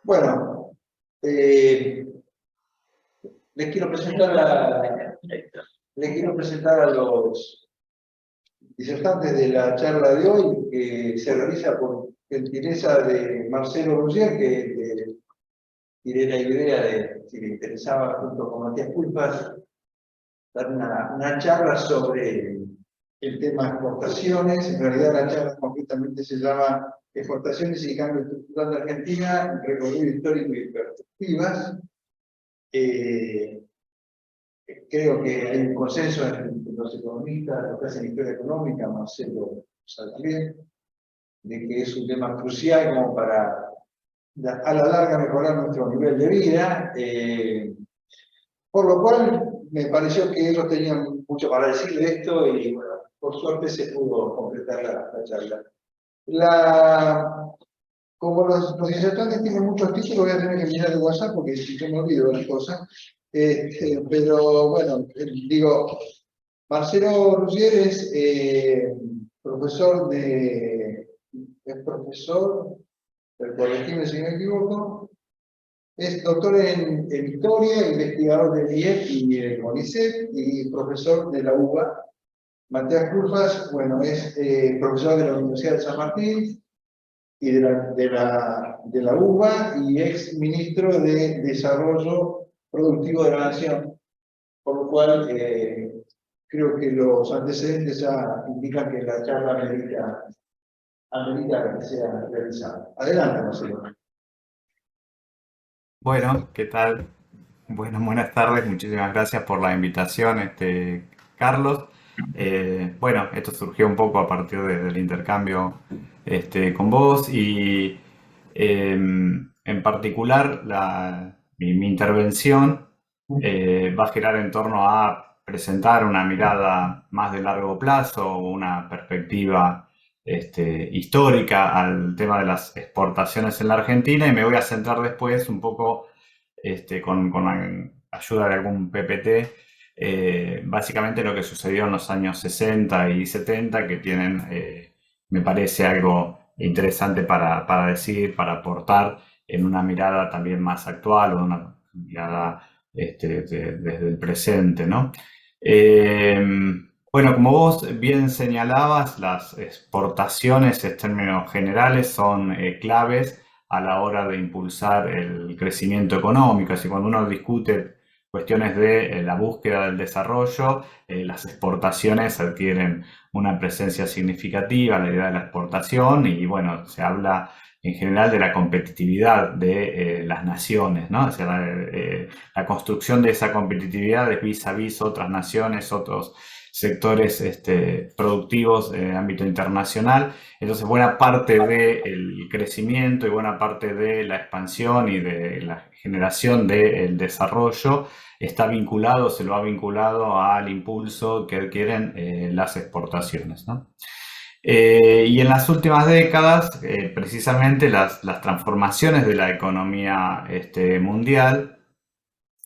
Bueno, les quiero presentar a los disertantes de la charla de hoy, que se realiza por gentileza de Marcelo Rusier, que tiré la idea de, si le interesaba, junto con Matías Culpas, dar una charla sobre el tema exportaciones. En realidad la charla concretamente se llama Exportaciones y Cambio Estructural de Argentina, Recorrido Histórico y Perspectivas. Creo que hay un consenso entre los economistas, los que hacen historia económica, Marcelo sabe también, de que es un tema crucial como para a la larga mejorar nuestro nivel de vida. Por lo cual me pareció que ellos tenían mucho para decir de esto y bueno, por suerte se pudo completar la charla. Como los disertantes tienen muchos títulos, voy a tener que mirar el WhatsApp porque si yo me olvido de las cosas. Pero bueno, digo, Marcelo Rusier es profesor, corregime si me equivoco, es doctor en Historia, investigador del IEF y el CONICET y profesor de la UBA. Matías Culpas, bueno, es profesor de la Universidad de San Martín y de la UBA y ex ministro de Desarrollo Productivo de la Nación, por lo cual creo que los antecedentes ya indican que la charla amerita que sea realizada. Adelante, Marcelo. Bueno, ¿qué tal? Bueno, buenas tardes, muchísimas gracias por la invitación, Carlos. Bueno, esto surgió un poco a partir del intercambio con vos y en particular mi intervención va a girar en torno a presentar una mirada más de largo plazo, una perspectiva histórica al tema de las exportaciones en la Argentina y me voy a centrar después un poco con la ayuda de algún PPT, básicamente lo que sucedió en los años 60 y 70, que tienen, me parece, algo interesante para decir, para aportar en una mirada también más actual o una mirada desde el presente, ¿no? Bueno, como vos bien señalabas, las exportaciones en términos generales son claves a la hora de impulsar el crecimiento económico. Así cuando uno discute cuestiones de la búsqueda del desarrollo, las exportaciones adquieren una presencia significativa, la idea de la exportación, y bueno, se habla en general de la competitividad de las naciones, ¿no? O sea, la construcción de esa competitividad es vis a vis otras naciones, otros sectores productivos en el ámbito internacional. Entonces, buena parte del crecimiento y buena parte de la expansión y de la generación del desarrollo está vinculado, se lo ha vinculado al impulso que adquieren las exportaciones, ¿no? Y en las últimas décadas, precisamente las transformaciones de la economía mundial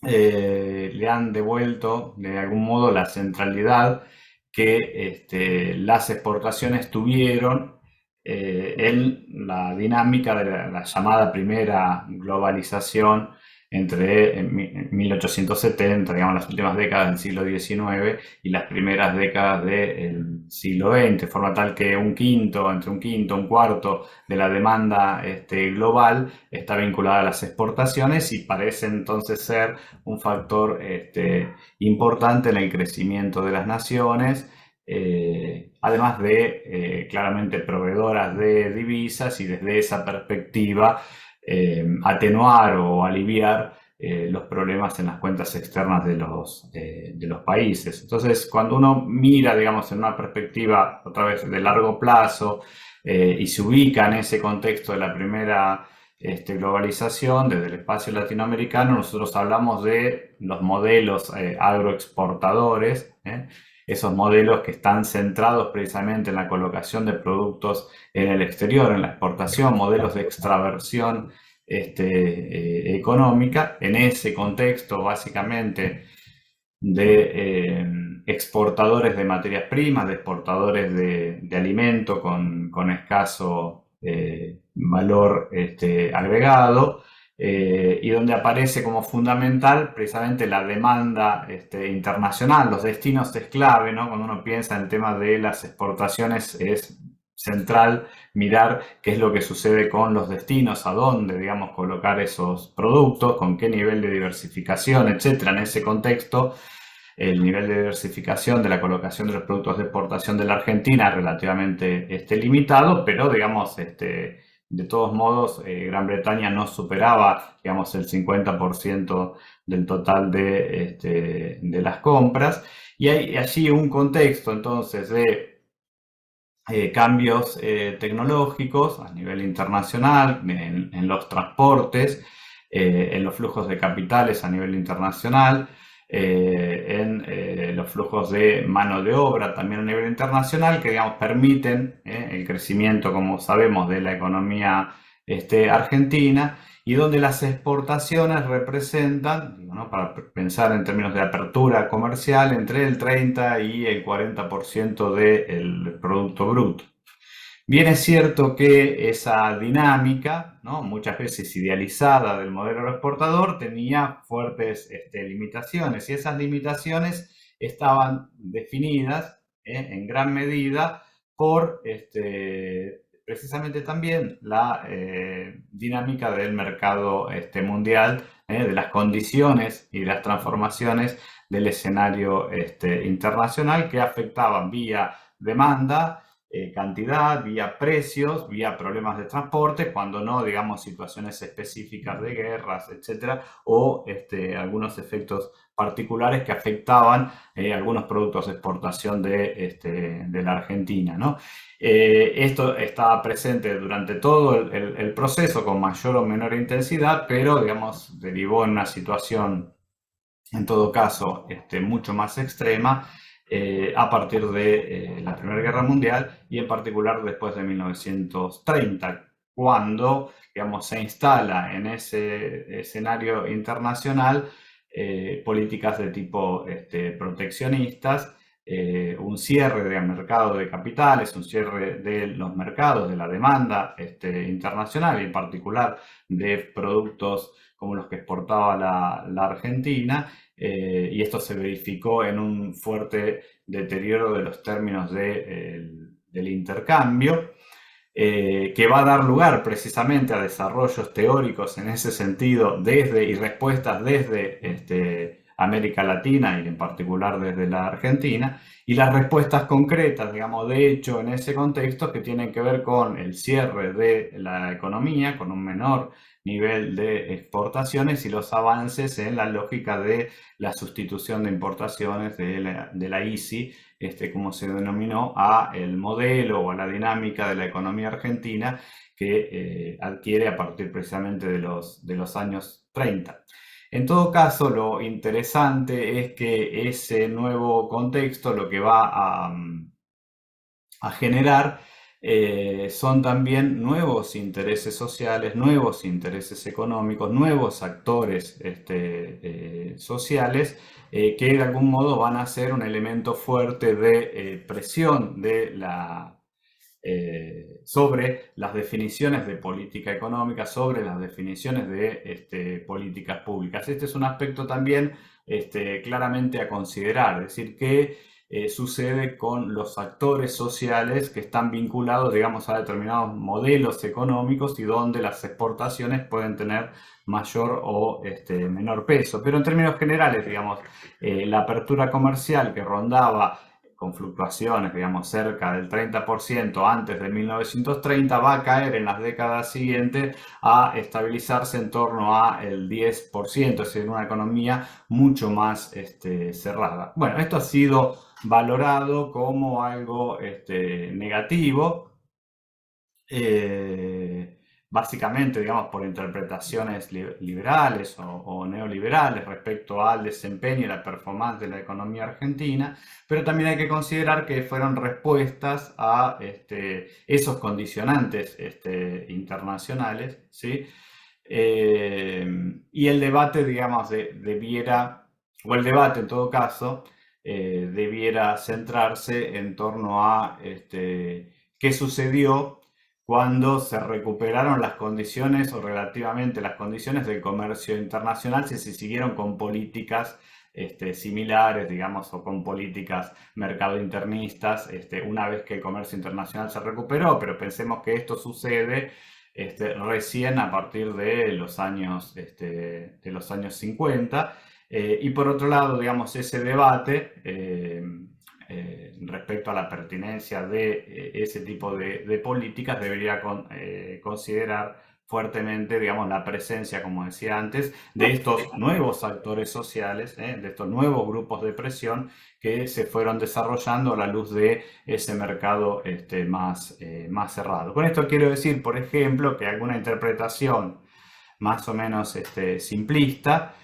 le han devuelto de algún modo la centralidad que las exportaciones tuvieron en la dinámica de la llamada primera globalización entre 1870, digamos, las últimas décadas del siglo XIX y las primeras décadas del siglo XX, de forma tal que entre un quinto, un cuarto de la demanda global está vinculada a las exportaciones y parece entonces ser un factor importante en el crecimiento de las naciones, además de claramente proveedoras de divisas y desde esa perspectiva atenuar o aliviar los problemas en las cuentas externas de los países. Entonces, cuando uno mira, digamos, en una perspectiva otra vez de largo plazo y se ubica en ese contexto de la primera globalización desde el espacio latinoamericano, nosotros hablamos de los modelos agroexportadores, esos modelos que están centrados precisamente en la colocación de productos en el exterior, en la exportación, modelos de extraversión económica. En ese contexto, básicamente, de exportadores de materias primas, de exportadores de alimento con escaso valor agregado, y donde aparece como fundamental precisamente la demanda internacional. Los destinos es clave, ¿no? Cuando uno piensa en el tema de las exportaciones es central mirar qué es lo que sucede con los destinos, a dónde, digamos, colocar esos productos, con qué nivel de diversificación, etcétera. En ese contexto, el nivel de diversificación de la colocación de los productos de exportación de la Argentina es relativamente limitado, pero, digamos, de todos modos, Gran Bretaña no superaba, digamos, el 50% del total de las compras. Y hay allí un contexto, entonces, de cambios tecnológicos a nivel internacional, en los transportes, en los flujos de capitales a nivel internacional, en los flujos de mano de obra también a nivel internacional, que, digamos, permiten el crecimiento, como sabemos, de la economía argentina, y donde las exportaciones representan, digo, ¿no?, para pensar en términos de apertura comercial, entre el 30 y el 40% del Producto Bruto. Bien es cierto que esa dinámica, ¿no?, muchas veces idealizada del modelo exportador, tenía fuertes limitaciones, y esas limitaciones estaban definidas en gran medida por precisamente también la dinámica del mercado mundial, de las condiciones y las transformaciones del escenario internacional, que afectaban vía demanda, cantidad, vía precios, vía problemas de transporte, cuando no, digamos, situaciones específicas de guerras, etcétera, o algunos efectos particulares que afectaban algunos productos de exportación de la Argentina, ¿no? Esto estaba presente durante todo el proceso con mayor o menor intensidad, pero, digamos, derivó en una situación, en todo caso, mucho más extrema a partir de la Primera Guerra Mundial, y en particular después de 1930, cuando, digamos, se instala en ese escenario internacional políticas de tipo proteccionistas, un cierre del mercado de capitales, un cierre de los mercados, de la demanda internacional, y en particular de productos como los que exportaba la Argentina, y esto se verificó en un fuerte deterioro de los términos del intercambio, que va a dar lugar precisamente a desarrollos teóricos en ese sentido y respuestas desde América Latina, y en particular desde la Argentina, y las respuestas concretas, digamos, de hecho, en ese contexto, que tienen que ver con el cierre de la economía, con un menor nivel de exportaciones, y los avances en la lógica de la sustitución de importaciones de la ICI, como se denominó, a el modelo o a la dinámica de la economía argentina, que adquiere a partir precisamente de los años 30. En todo caso, lo interesante es que ese nuevo contexto lo que va a generar son también nuevos intereses sociales, nuevos intereses económicos, nuevos actores sociales, que de algún modo van a ser un elemento fuerte de presión sobre las definiciones de política económica, sobre las definiciones de políticas públicas. Este es un aspecto también claramente a considerar, es decir, que sucede con los actores sociales que están vinculados, digamos, a determinados modelos económicos, y donde las exportaciones pueden tener mayor o menor peso. Pero en términos generales, digamos, la apertura comercial, que rondaba con fluctuaciones, digamos, cerca del 30% antes de 1930, va a caer en las décadas siguientes a estabilizarse en torno al 10%, es decir, una economía mucho más cerrada. Bueno, esto ha sido valorado como algo negativo, básicamente, digamos, por interpretaciones liberales o neoliberales respecto al desempeño y la performance de la economía argentina, pero también hay que considerar que fueron respuestas a esos condicionantes internacionales, ¿sí? Y el debate, digamos, o el debate en todo caso, debiera centrarse en torno a qué sucedió cuando se recuperaron las condiciones o relativamente las condiciones del comercio internacional, si se siguieron con políticas similares, digamos, o con políticas mercadointernistas, una vez que el comercio internacional se recuperó, pero pensemos que esto sucede recién a partir de los años 50. Y por otro lado, digamos, ese debate respecto a la pertinencia de ese tipo de políticas debería considerar fuertemente, digamos, la presencia, como decía antes, de estos nuevos actores sociales, de estos nuevos grupos de presión que se fueron desarrollando a la luz de ese mercado más cerrado. Con esto quiero decir, por ejemplo, que alguna interpretación más o menos simplista,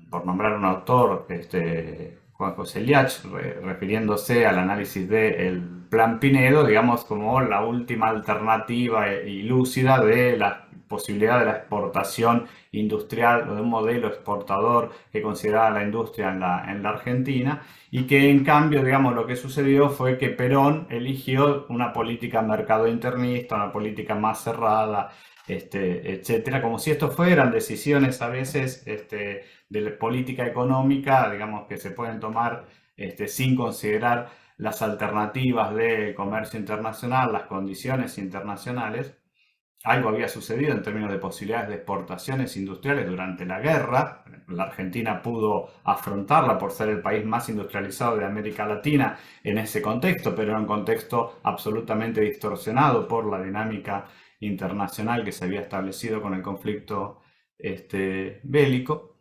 por nombrar un autor, Juan José Liach, refiriéndose al análisis del Plan Pinedo, digamos, como la última alternativa y lúcida de la posibilidad de la exportación industrial o de un modelo exportador que consideraba la industria en la Argentina, y que en cambio, digamos, lo que sucedió fue que Perón eligió una política mercado-internista, una política más cerrada, etcétera, como si esto fueran decisiones a veces de política económica, digamos, que se pueden tomar sin considerar las alternativas de comercio internacional, las condiciones internacionales. Algo había sucedido en términos de posibilidades de exportaciones industriales durante la guerra. La Argentina pudo afrontarla por ser el país más industrializado de América Latina en ese contexto, pero en un contexto absolutamente distorsionado por la dinámica internacional que se había establecido con el conflicto bélico.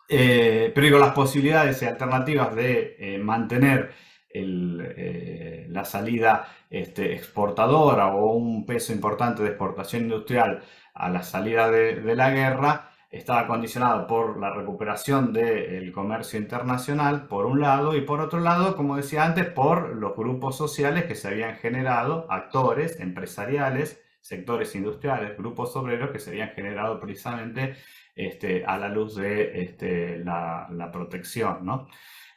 Pero digo, las posibilidades y alternativas de mantener la salida exportadora o un peso importante de exportación industrial a la salida de la guerra estaba condicionado por la recuperación del comercio internacional, por un lado, y por otro lado, como decía antes, por los grupos sociales que se habían generado, actores empresariales, sectores industriales, grupos obreros que se habían generado precisamente a la luz de la protección, ¿no?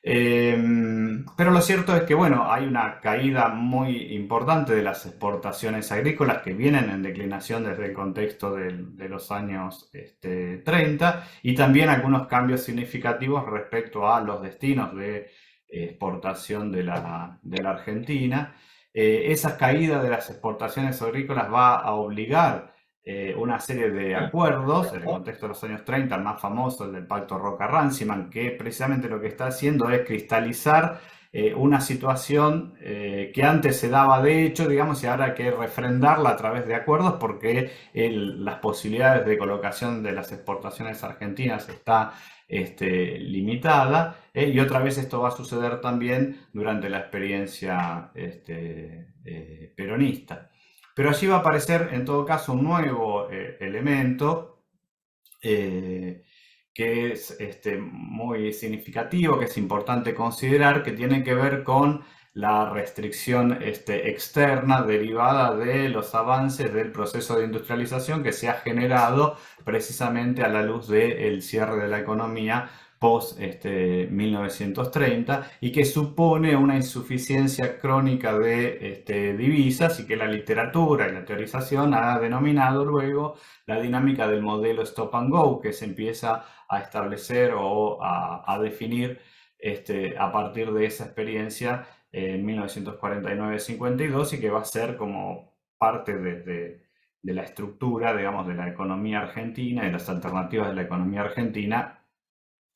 Pero lo cierto es que, bueno, hay una caída muy importante de las exportaciones agrícolas que vienen en declinación desde el contexto de los años 30, y también algunos cambios significativos respecto a los destinos de exportación de la Argentina. Esa caída de las exportaciones agrícolas va a obligar una serie de acuerdos, en el contexto de los años 30, el más famoso, el del Pacto Roca-Runciman, que precisamente lo que está haciendo es cristalizar una situación que antes se daba de hecho, digamos, y ahora hay que refrendarla a través de acuerdos porque las posibilidades de colocación de las exportaciones argentinas está limitada, y otra vez esto va a suceder también durante la experiencia peronista. Pero allí va a aparecer, en todo caso, un nuevo elemento que es muy significativo, que es importante considerar, que tiene que ver con la restricción externa derivada de los avances del proceso de industrialización que se ha generado precisamente a la luz del cierre de la economía post 1930, y que supone una insuficiencia crónica de divisas, y que la literatura y la teorización ha denominado luego la dinámica del modelo stop and go, que se empieza a establecer o a definir a partir de esa experiencia en 1949-52, y que va a ser como parte de la estructura, digamos, de la economía argentina y de las alternativas de la economía argentina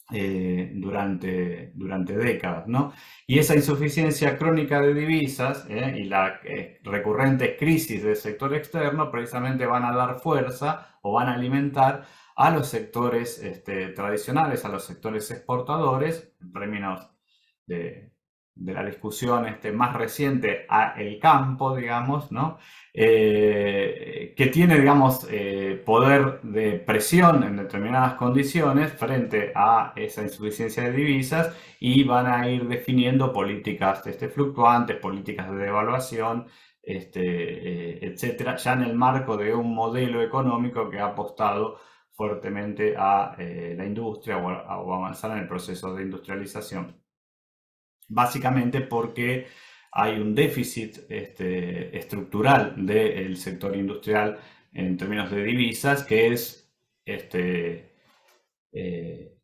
durante décadas, ¿no? Y esa insuficiencia crónica de divisas y la recurrente crisis del sector externo precisamente van a dar fuerza o van a alimentar a los sectores tradicionales, a los sectores exportadores, en términos de la discusión más reciente, a el campo, digamos, ¿no? Que tiene, digamos, poder de presión en determinadas condiciones frente a esa insuficiencia de divisas, y van a ir definiendo políticas fluctuantes, políticas de devaluación, etcétera, ya en el marco de un modelo económico que ha apostado fuertemente a la industria o a avanzar en el proceso de industrialización básicamente porque hay un déficit estructural del sector industrial en términos de divisas que es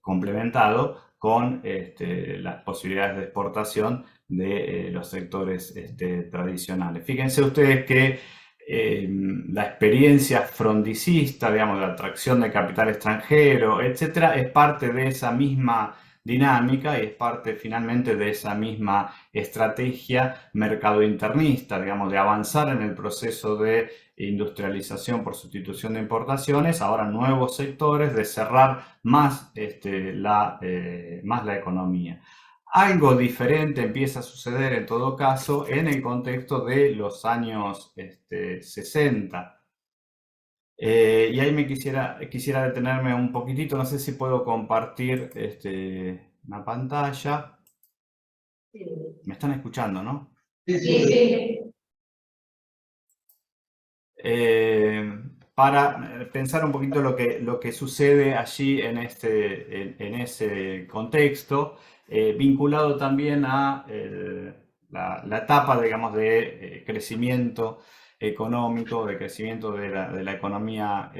complementado con las posibilidades de exportación de los sectores tradicionales. Fíjense ustedes que la experiencia frondicista, digamos, de atracción de capital extranjero, etcétera, es parte de esa misma dinámica y es parte finalmente de esa misma estrategia mercado-internista, digamos, de avanzar en el proceso de industrialización por sustitución de importaciones, ahora nuevos sectores, de cerrar más, más la economía. Algo diferente empieza a suceder en todo caso en el contexto de los años 60. Y ahí quisiera detenerme un poquitito, no sé si puedo compartir una pantalla. ¿Me están escuchando, no? Sí, Sí, sí. sí. Para pensar un poquito lo que sucede allí en ese contexto, vinculado también a la etapa, digamos, de crecimiento económico, de crecimiento de la economía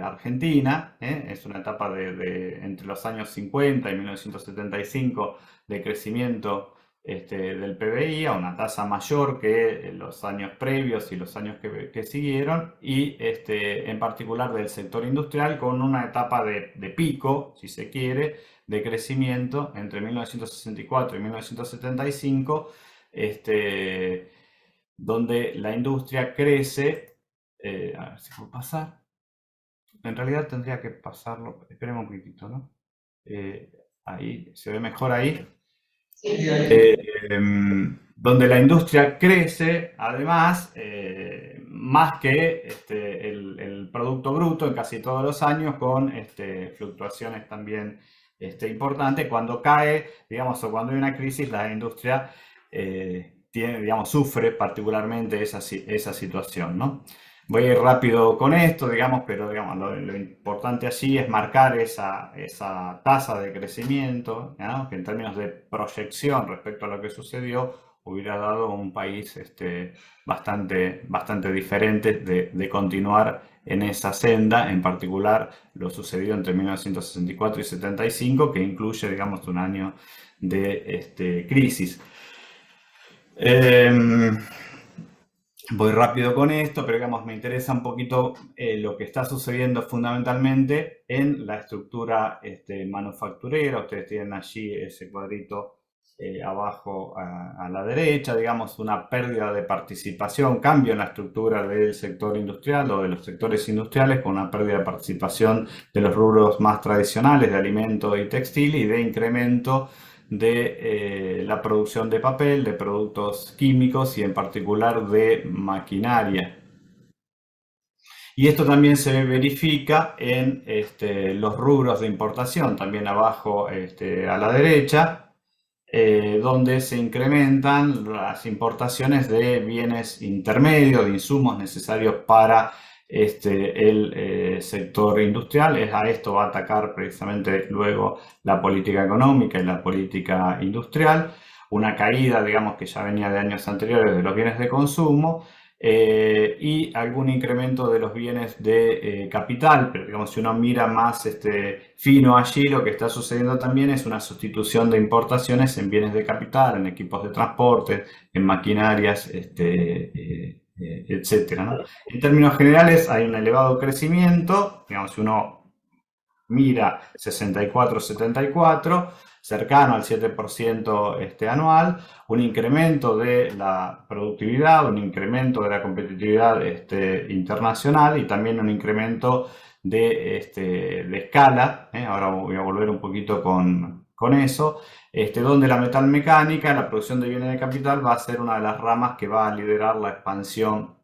argentina. Es una etapa entre los años 50 y 1975 de crecimiento del PBI a una tasa mayor que los años previos y los años que siguieron, y en particular del sector industrial con una etapa de pico, si se quiere, de crecimiento entre 1964 y 1975, donde la industria crece, a ver si puedo pasar, en realidad tendría que pasarlo, esperemos un poquitito, ¿no? Ahí, ¿se ve mejor ahí? Sí, ahí. Donde la industria crece, además, más que el Producto Bruto en casi todos los años, con fluctuaciones también importantes. Cuando cae, digamos, o cuando hay una crisis, la industria digamos, sufre particularmente esa situación, ¿no? Voy a ir rápido con esto, digamos, pero digamos, lo importante allí es marcar esa tasa de crecimiento, ¿no? Que en términos de proyección respecto a lo que sucedió, hubiera dado un país bastante diferente de continuar en esa senda, en particular lo sucedido entre 1964 y 75, que incluye, digamos, un año de crisis. Voy rápido con esto, pero digamos, me interesa un poquito lo que está sucediendo fundamentalmente en la estructura manufacturera. Ustedes tienen allí ese cuadrito abajo a la derecha, digamos, una pérdida de participación, cambio en la estructura del sector industrial o de los sectores industriales, con una pérdida de participación de los rubros más tradicionales de alimentos y textil, y de incremento de la producción de papel, de productos químicos y en particular de maquinaria. Y esto también se verifica en los rubros de importación, también abajo a la derecha, donde se incrementan las importaciones de bienes intermedios, de insumos necesarios para el sector industrial. A esto va a atacar precisamente luego la política económica y la política industrial. Una caída, digamos, que ya venía de años anteriores de los bienes de consumo, y algún incremento de los bienes de capital, pero digamos, si uno mira más fino allí, lo que está sucediendo también es una sustitución de importaciones en bienes de capital, en equipos de transporte, en maquinarias, etcétera, ¿no? En términos generales hay un elevado crecimiento, digamos, si uno mira 64-74, cercano al 7% anual, un incremento de la productividad, un incremento de la competitividad internacional, y también un incremento de escala. Ahora voy a volver un poquito con eso, donde la metalmecánica, la producción de bienes de capital, va a ser una de las ramas que va a liderar la expansión,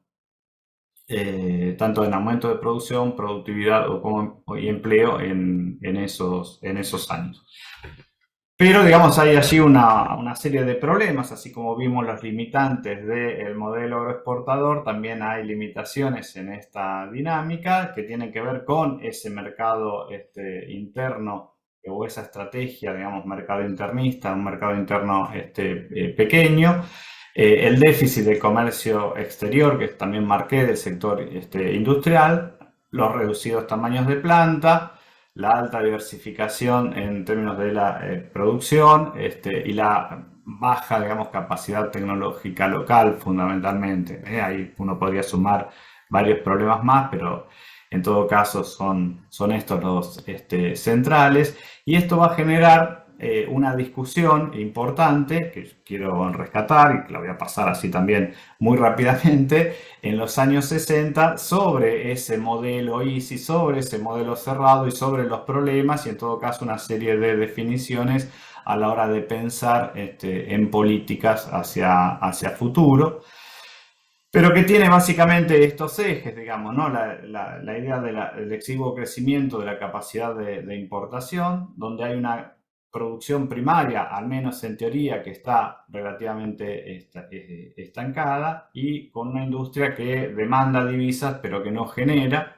tanto en aumento de producción, productividad y empleo en esos años. Pero, digamos, hay allí una serie de problemas, así como vimos los limitantes del modelo agroexportador, también hay limitaciones en esta dinámica que tienen que ver con ese mercado interno o esa estrategia, digamos, mercado internista, un mercado interno pequeño, el déficit de comercio exterior, que también marqué del sector industrial, los reducidos tamaños de planta, la alta diversificación en términos de la producción y la baja, digamos, capacidad tecnológica local, fundamentalmente. Ahí uno podría sumar varios problemas más, pero en todo caso son estos los centrales. Y esto va a generar una discusión importante que quiero rescatar y que la voy a pasar así también muy rápidamente en los años 60 sobre ese modelo ISI, sobre ese modelo cerrado y sobre los problemas y en todo caso una serie de definiciones a la hora de pensar en políticas hacia futuro. Pero que tiene básicamente estos ejes, digamos, ¿no? La idea del exiguo crecimiento de la capacidad de importación, donde hay una producción primaria, al menos en teoría, que está relativamente estancada y con una industria que demanda divisas pero que no genera,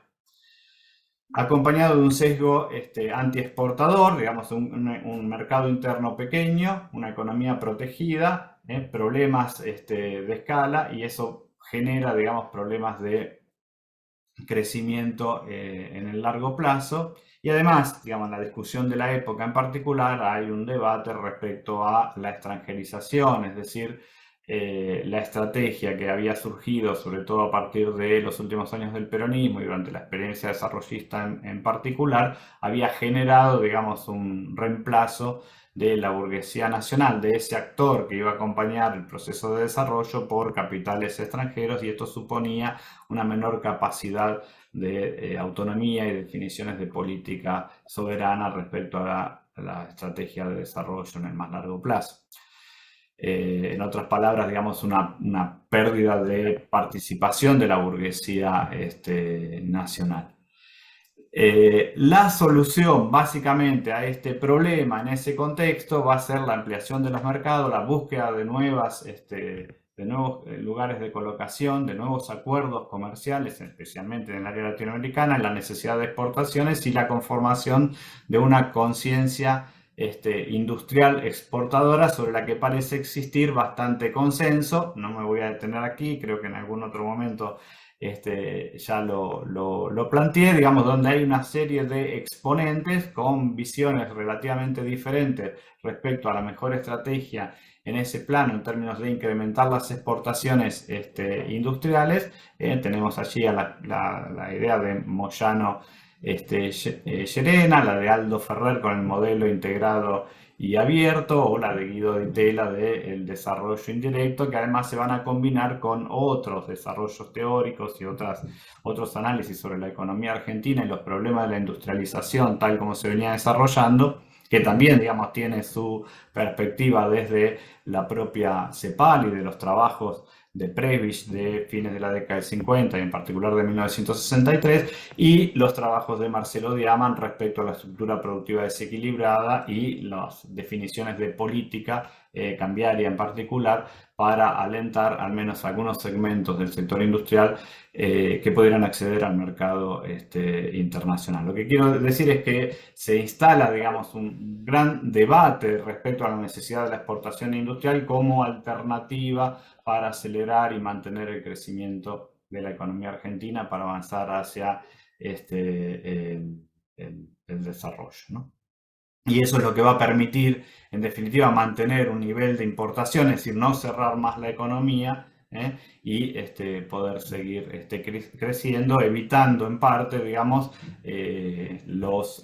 acompañado de un sesgo anti-exportador, digamos, un mercado interno pequeño, una economía protegida, problemas de escala y eso genera, digamos, problemas de crecimiento en el largo plazo. Y además, digamos, en la discusión de la época en particular hay un debate respecto a la extranjerización, es decir, la estrategia que había surgido, sobre todo a partir de los últimos años del peronismo y durante la experiencia desarrollista en particular, había generado, digamos, un reemplazo de la burguesía nacional, de ese actor que iba a acompañar el proceso de desarrollo por capitales extranjeros y esto suponía una menor capacidad de autonomía y definiciones de política soberana respecto a la estrategia de desarrollo en el más largo plazo. En otras palabras, digamos, una pérdida de participación de la burguesía nacional. La solución básicamente a este problema en ese contexto va a ser la ampliación de los mercados, la búsqueda de nuevos lugares de colocación, de nuevos acuerdos comerciales, especialmente en el área latinoamericana, la necesidad de exportaciones y la conformación de una conciencia industrial exportadora sobre la que parece existir bastante consenso. No me voy a detener aquí, creo que en algún otro momento ya lo planteé, digamos, donde hay una serie de exponentes con visiones relativamente diferentes respecto a la mejor estrategia en ese plano en términos de incrementar las exportaciones industriales. Tenemos allí a la idea de Moyano Llerena, la de Aldo Ferrer con el modelo integrado y abierto, o la de Guido Di Tella del desarrollo indirecto, que además se van a combinar con otros desarrollos teóricos y otros análisis sobre la economía argentina y los problemas de la industrialización tal como se venía desarrollando, que también, digamos, tiene su perspectiva desde la propia CEPAL y de los trabajos de Prebisch de fines de la década del 50 y en particular de 1963 y los trabajos de Marcelo Diaman respecto a la estructura productiva desequilibrada y las definiciones de política cambiaria en particular para alentar al menos algunos segmentos del sector industrial que pudieran acceder al mercado internacional. Lo que quiero decir es que se instala, digamos, un gran debate respecto a la necesidad de la exportación industrial como alternativa para acelerar y mantener el crecimiento de la economía argentina para avanzar hacia el desarrollo, ¿no? Y eso es lo que va a permitir, en definitiva, mantener un nivel de importación, es decir, no cerrar más la economía y poder seguir creciendo, evitando en parte, digamos, los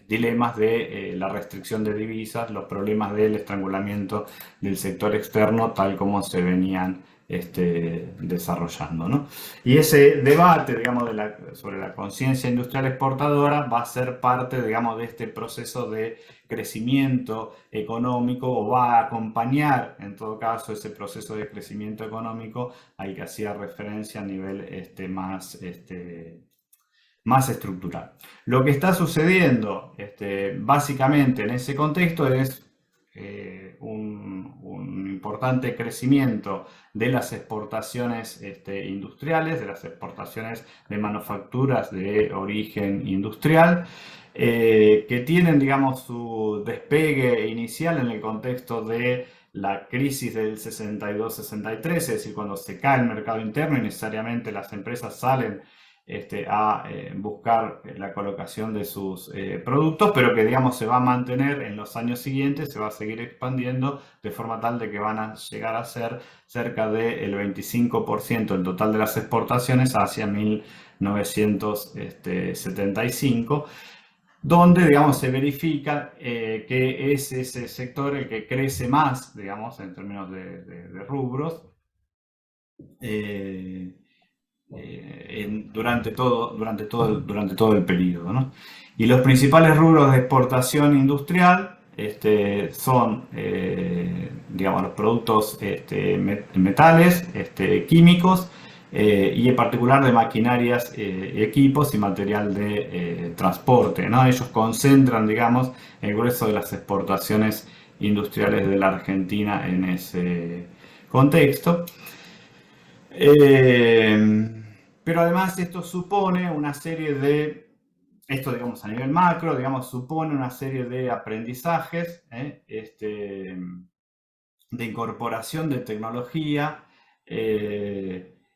dilemas de la restricción de divisas, los problemas del estrangulamiento del sector externo, tal como se venían desarrollando, ¿no? Y ese debate, digamos, sobre la conciencia industrial exportadora va a ser parte, digamos, de este proceso de crecimiento económico o va a acompañar, en todo caso, ese proceso de crecimiento económico al que hacía referencia a nivel más estructural. Lo que está sucediendo básicamente en ese contexto es un importante crecimiento de las exportaciones industriales, de las exportaciones de manufacturas de origen industrial, que tienen, digamos, su despegue inicial en el contexto de la crisis del 62-63, es decir, cuando se cae el mercado interno y necesariamente las empresas salen a buscar la colocación de sus productos, pero que, digamos, se va a mantener en los años siguientes, se va a seguir expandiendo de forma tal de que van a llegar a ser cerca del 25% del total de las exportaciones hacia 1975, donde, digamos, se verifica que es ese sector el que crece más, digamos, en términos de rubros, durante todo el periodo, ¿no? Y los principales rubros de exportación industrial son, digamos, los productos metales, químicos, y en particular de maquinarias, equipos y material de transporte, ¿no? Ellos concentran, digamos, el grueso de las exportaciones industriales de la Argentina en ese contexto. Pero además esto supone una serie de, esto digamos a nivel macro, digamos, supone una serie de aprendizajes, de incorporación de tecnología,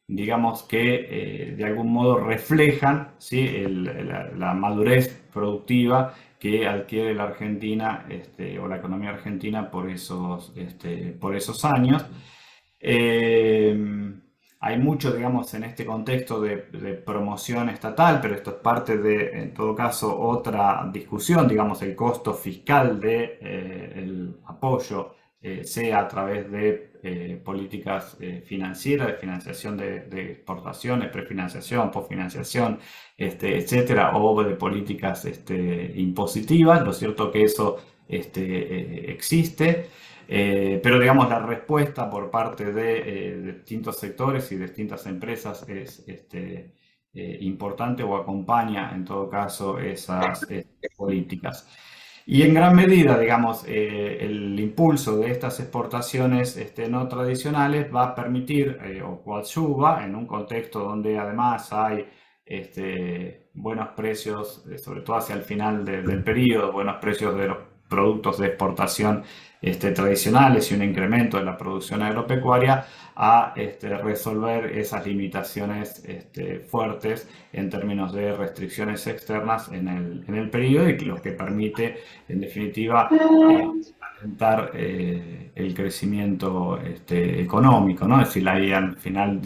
digamos que de algún modo reflejan, ¿sí?, la madurez productiva que adquiere la Argentina o la economía argentina por esos años. Hay mucho, digamos, en este contexto de promoción estatal, pero esto es parte de, en todo caso, otra discusión, digamos, el costo fiscal del apoyo, sea a través de políticas financieras, de financiación de exportaciones, prefinanciación, posfinanciación, etcétera, o de políticas impositivas. Lo cierto que eso existe. Pero digamos la respuesta por parte de distintos sectores y distintas empresas es importante o acompaña en todo caso esas políticas. Y en gran medida, digamos, el impulso de estas exportaciones no tradicionales va a permitir o coadyuva en un contexto donde además hay buenos precios, sobre todo hacia el final del periodo, buenos precios de los productos de exportación tradicionales y un incremento de la producción agropecuaria, a resolver esas limitaciones fuertes en términos de restricciones externas en el periodo, y lo que permite, en definitiva, alentar el crecimiento económico, ¿no? Es decir, ahí al final,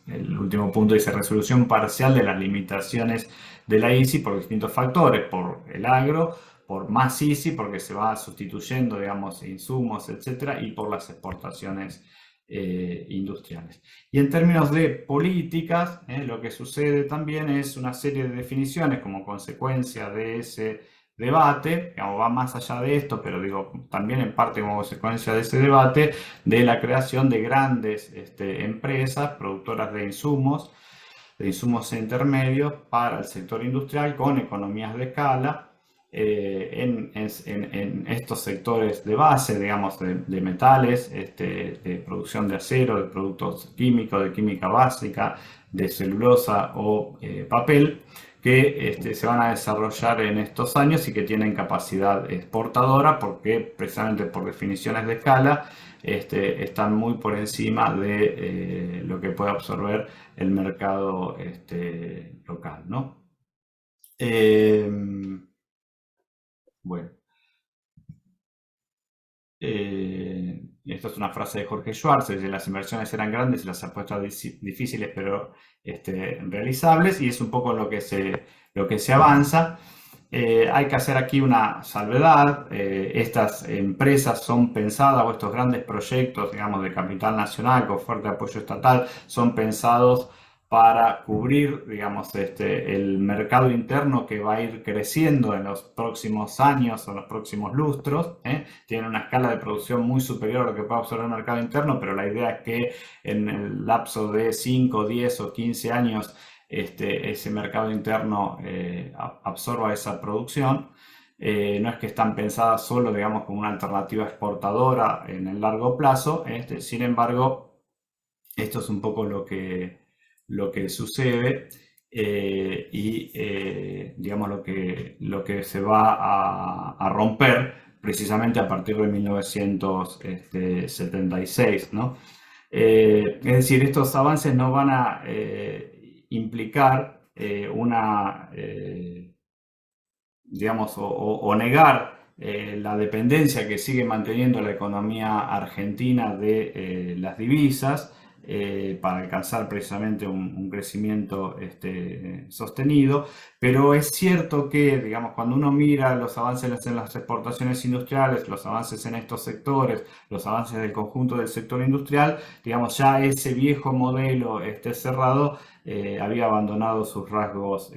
el último punto dice resolución parcial de las limitaciones de la ICI por distintos factores, por el agro, por más ICI, porque se va sustituyendo, digamos, insumos, etcétera, y por las exportaciones industriales. Y en términos de políticas, lo que sucede también es una serie de definiciones como consecuencia de ese debate, digamos, va más allá de esto, pero digo, también en parte como consecuencia de ese debate, de la creación de grandes empresas productoras de insumos intermedios para el sector industrial con economías de escala, en estos sectores de base, digamos, de metales, de producción de acero, de productos químicos, de química básica, de celulosa o papel, que se van a desarrollar en estos años y que tienen capacidad exportadora porque, precisamente por definiciones de escala, están muy por encima de lo que puede absorber el mercado local, ¿no? Bueno, esta es una frase de Jorge Schwartz: dice, las inversiones eran grandes y las apuestas difíciles pero realizables, y es un poco lo que se avanza. Hay que hacer aquí una salvedad. Estas empresas son pensadas, o estos grandes proyectos, digamos, de capital nacional con fuerte apoyo estatal, son pensados para cubrir, digamos, el mercado interno que va a ir creciendo en los próximos años o en los próximos lustros. Tienen una escala de producción muy superior a lo que puede absorber el mercado interno, pero la idea es que en el lapso de 5, 10 o 15 años ese mercado interno absorba esa producción. No es que están pensadas solo, digamos, como una alternativa exportadora en el largo plazo. Sin embargo, esto es un poco lo que sucede, digamos lo que se va a romper precisamente a partir de 1976, ¿no? Es decir, estos avances no van a implicar digamos, o negar la dependencia que sigue manteniendo la economía argentina de las divisas para alcanzar precisamente un crecimiento sostenido, pero es cierto que, digamos, cuando uno mira los avances en las exportaciones industriales, los avances en estos sectores, los avances del conjunto del sector industrial, digamos, ya ese viejo modelo cerrado había abandonado sus rasgos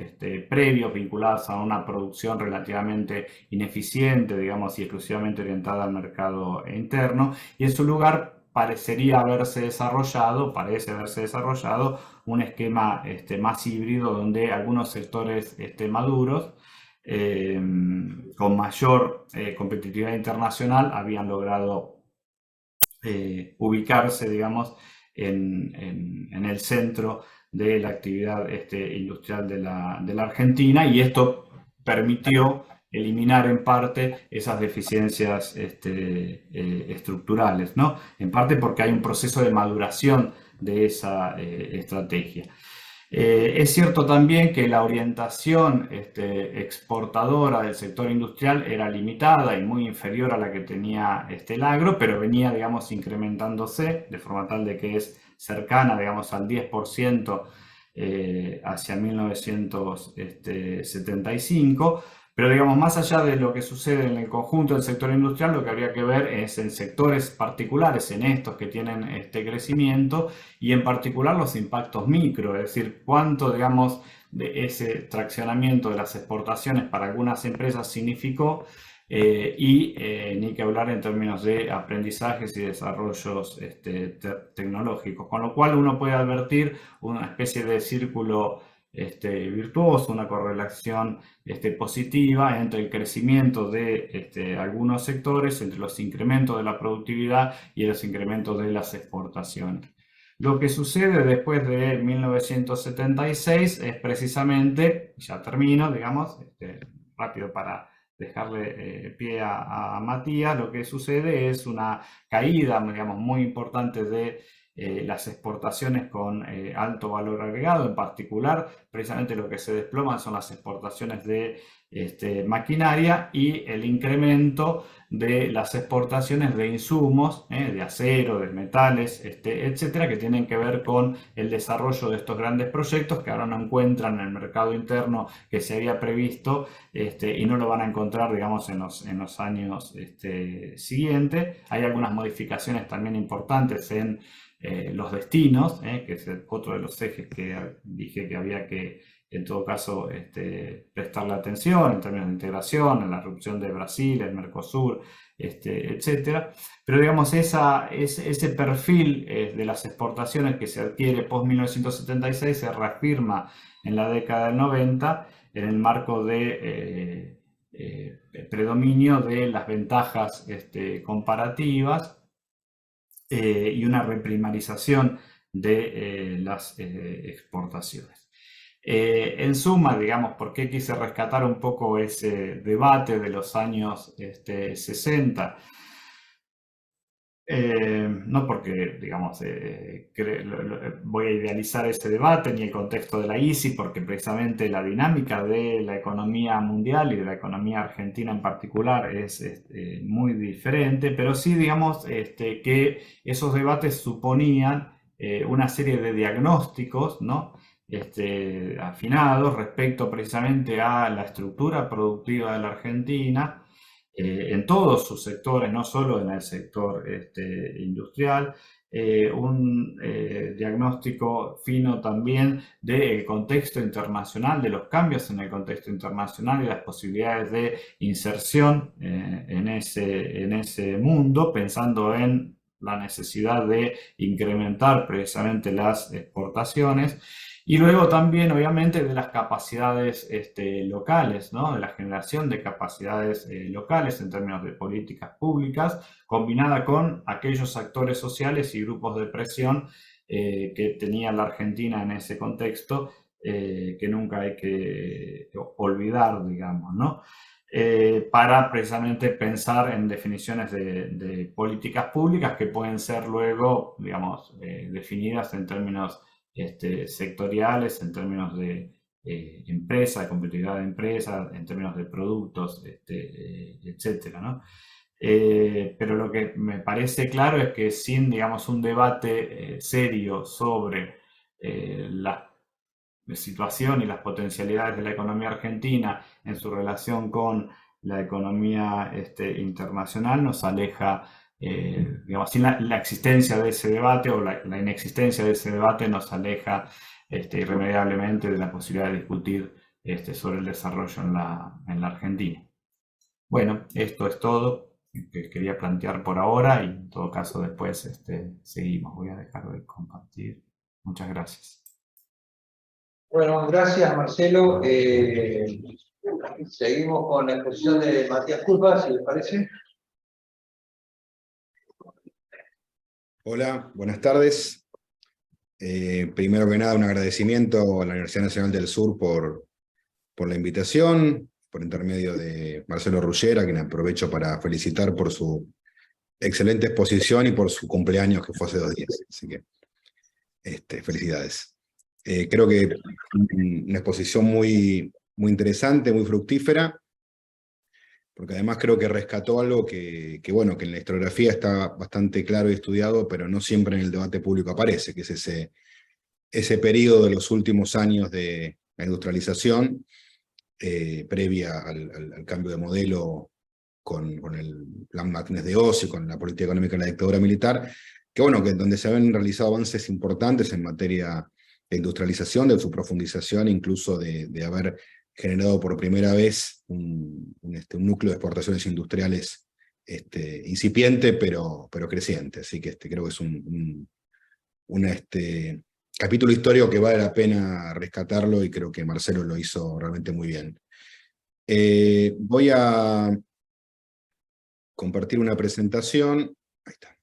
previos vinculados a una producción relativamente ineficiente, digamos, y exclusivamente orientada al mercado interno, y en su lugar parece haberse desarrollado un esquema más híbrido donde algunos sectores maduros con mayor competitividad internacional habían logrado ubicarse, digamos, en el centro de la actividad industrial de la Argentina, y esto permitió eliminar en parte esas deficiencias estructurales, ¿no? En parte porque hay un proceso de maduración de esa estrategia. Es cierto también que la orientación exportadora del sector industrial era limitada y muy inferior a la que tenía el agro, pero venía, digamos, incrementándose de forma tal de que es cercana, digamos, al 10% hacia 1975. Pero, digamos, más allá de lo que sucede en el conjunto del sector industrial, lo que habría que ver es en sectores particulares, en estos que tienen este crecimiento, y en particular los impactos micro, es decir, cuánto, digamos, de ese traccionamiento de las exportaciones para algunas empresas significó, ni que hablar en términos de aprendizajes y desarrollos tecnológicos, con lo cual uno puede advertir una especie de círculo virtuoso, una correlación positiva entre el crecimiento de algunos sectores, entre los incrementos de la productividad y los incrementos de las exportaciones. Lo que sucede después de 1976 es precisamente, ya termino, digamos, rápido para dejarle pie a Matías, lo que sucede es una caída, digamos, muy importante de las exportaciones con alto valor agregado. En particular, precisamente lo que se desploman son las exportaciones de maquinaria y el incremento de las exportaciones de insumos, de acero, de metales, etcétera, que tienen que ver con el desarrollo de estos grandes proyectos que ahora no encuentran en el mercado interno que se había previsto, y no lo van a encontrar, digamos, en los años siguientes. Hay algunas modificaciones también importantes en los destinos, que es otro de los ejes que dije que había que, en todo caso, prestarle atención en términos de integración, en la erupción de Brasil, el Mercosur, etcétera. Pero, digamos, ese perfil de las exportaciones que se adquiere post-1976 se reafirma en la década del 90 en el marco de predominio de las ventajas comparativas y una reprimarización de las exportaciones. En suma, digamos, ¿por qué quise rescatar un poco ese debate de los años 60? No porque, digamos, voy a idealizar ese debate ni el contexto de la ICI, porque precisamente la dinámica de la economía mundial y de la economía argentina en particular es muy diferente, pero sí, digamos, que esos debates suponían una serie de diagnósticos, ¿no? Afinados respecto precisamente a la estructura productiva de la Argentina, en todos sus sectores, no solo en el sector industrial, un diagnóstico fino también del contexto internacional, de los cambios en el contexto internacional y las posibilidades de inserción en ese mundo, pensando en la necesidad de incrementar precisamente las exportaciones. Y luego también, obviamente, de las capacidades locales, ¿no? De la generación de capacidades locales en términos de políticas públicas, combinada con aquellos actores sociales y grupos de presión que tenía la Argentina en ese contexto, que nunca hay que olvidar, digamos, ¿no? Para precisamente pensar en definiciones de políticas públicas que pueden ser luego, digamos, definidas en términos sectoriales, en términos de empresa, de competitividad de empresas, en términos de productos, etcétera, ¿no? Pero lo que me parece claro es que sin, digamos, un debate serio sobre la situación y las potencialidades de la economía argentina en su relación con la economía internacional nos aleja, digamos, sin la existencia de ese debate o la inexistencia de ese debate nos aleja irremediablemente de la posibilidad de discutir sobre el desarrollo en la Argentina. Bueno, esto es todo que quería plantear por ahora y en todo caso después seguimos. Voy a dejar de compartir. Muchas gracias. Bueno, gracias Marcelo. Seguimos con la exposición de Matías Culpa, si les parece. Hola, buenas tardes. Primero que nada, un agradecimiento a la Universidad Nacional del Sur por la invitación, por intermedio de Marcelo Ruggera, a quien aprovecho para felicitar por su excelente exposición y por su cumpleaños, que fue hace 2 días. Así que, felicidades. Creo que una exposición muy interesante, muy fructífera, porque además creo que rescató algo que en la historiografía está bastante claro y estudiado, pero no siempre en el debate público aparece, que es ese periodo de los últimos años de la industrialización, previa al cambio de modelo con el plan Martínez de Oz y con la política económica de la dictadura militar, que donde se habían realizado avances importantes en materia de industrialización, de su profundización, incluso de haber generado por primera vez un núcleo de exportaciones industriales incipiente, pero creciente. Así que creo que es un capítulo histórico que vale la pena rescatarlo, y creo que Marcelo lo hizo realmente muy bien. Voy a compartir una presentación. Ahí está.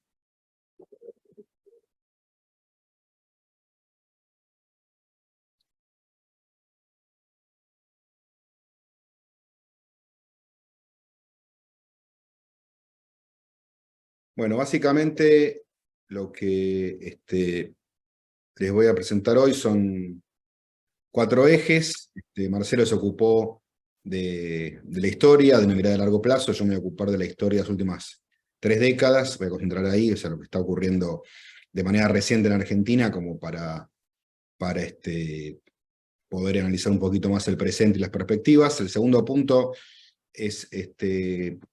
Bueno, básicamente lo que les voy a presentar hoy son 4 ejes. Marcelo se ocupó de la historia, de una mirada de largo plazo. Yo me voy a ocupar de la historia de las últimas 3 décadas. Voy a concentrar ahí, o sea, lo que está ocurriendo de manera reciente en Argentina, como para poder analizar un poquito más el presente y las perspectivas. El segundo punto es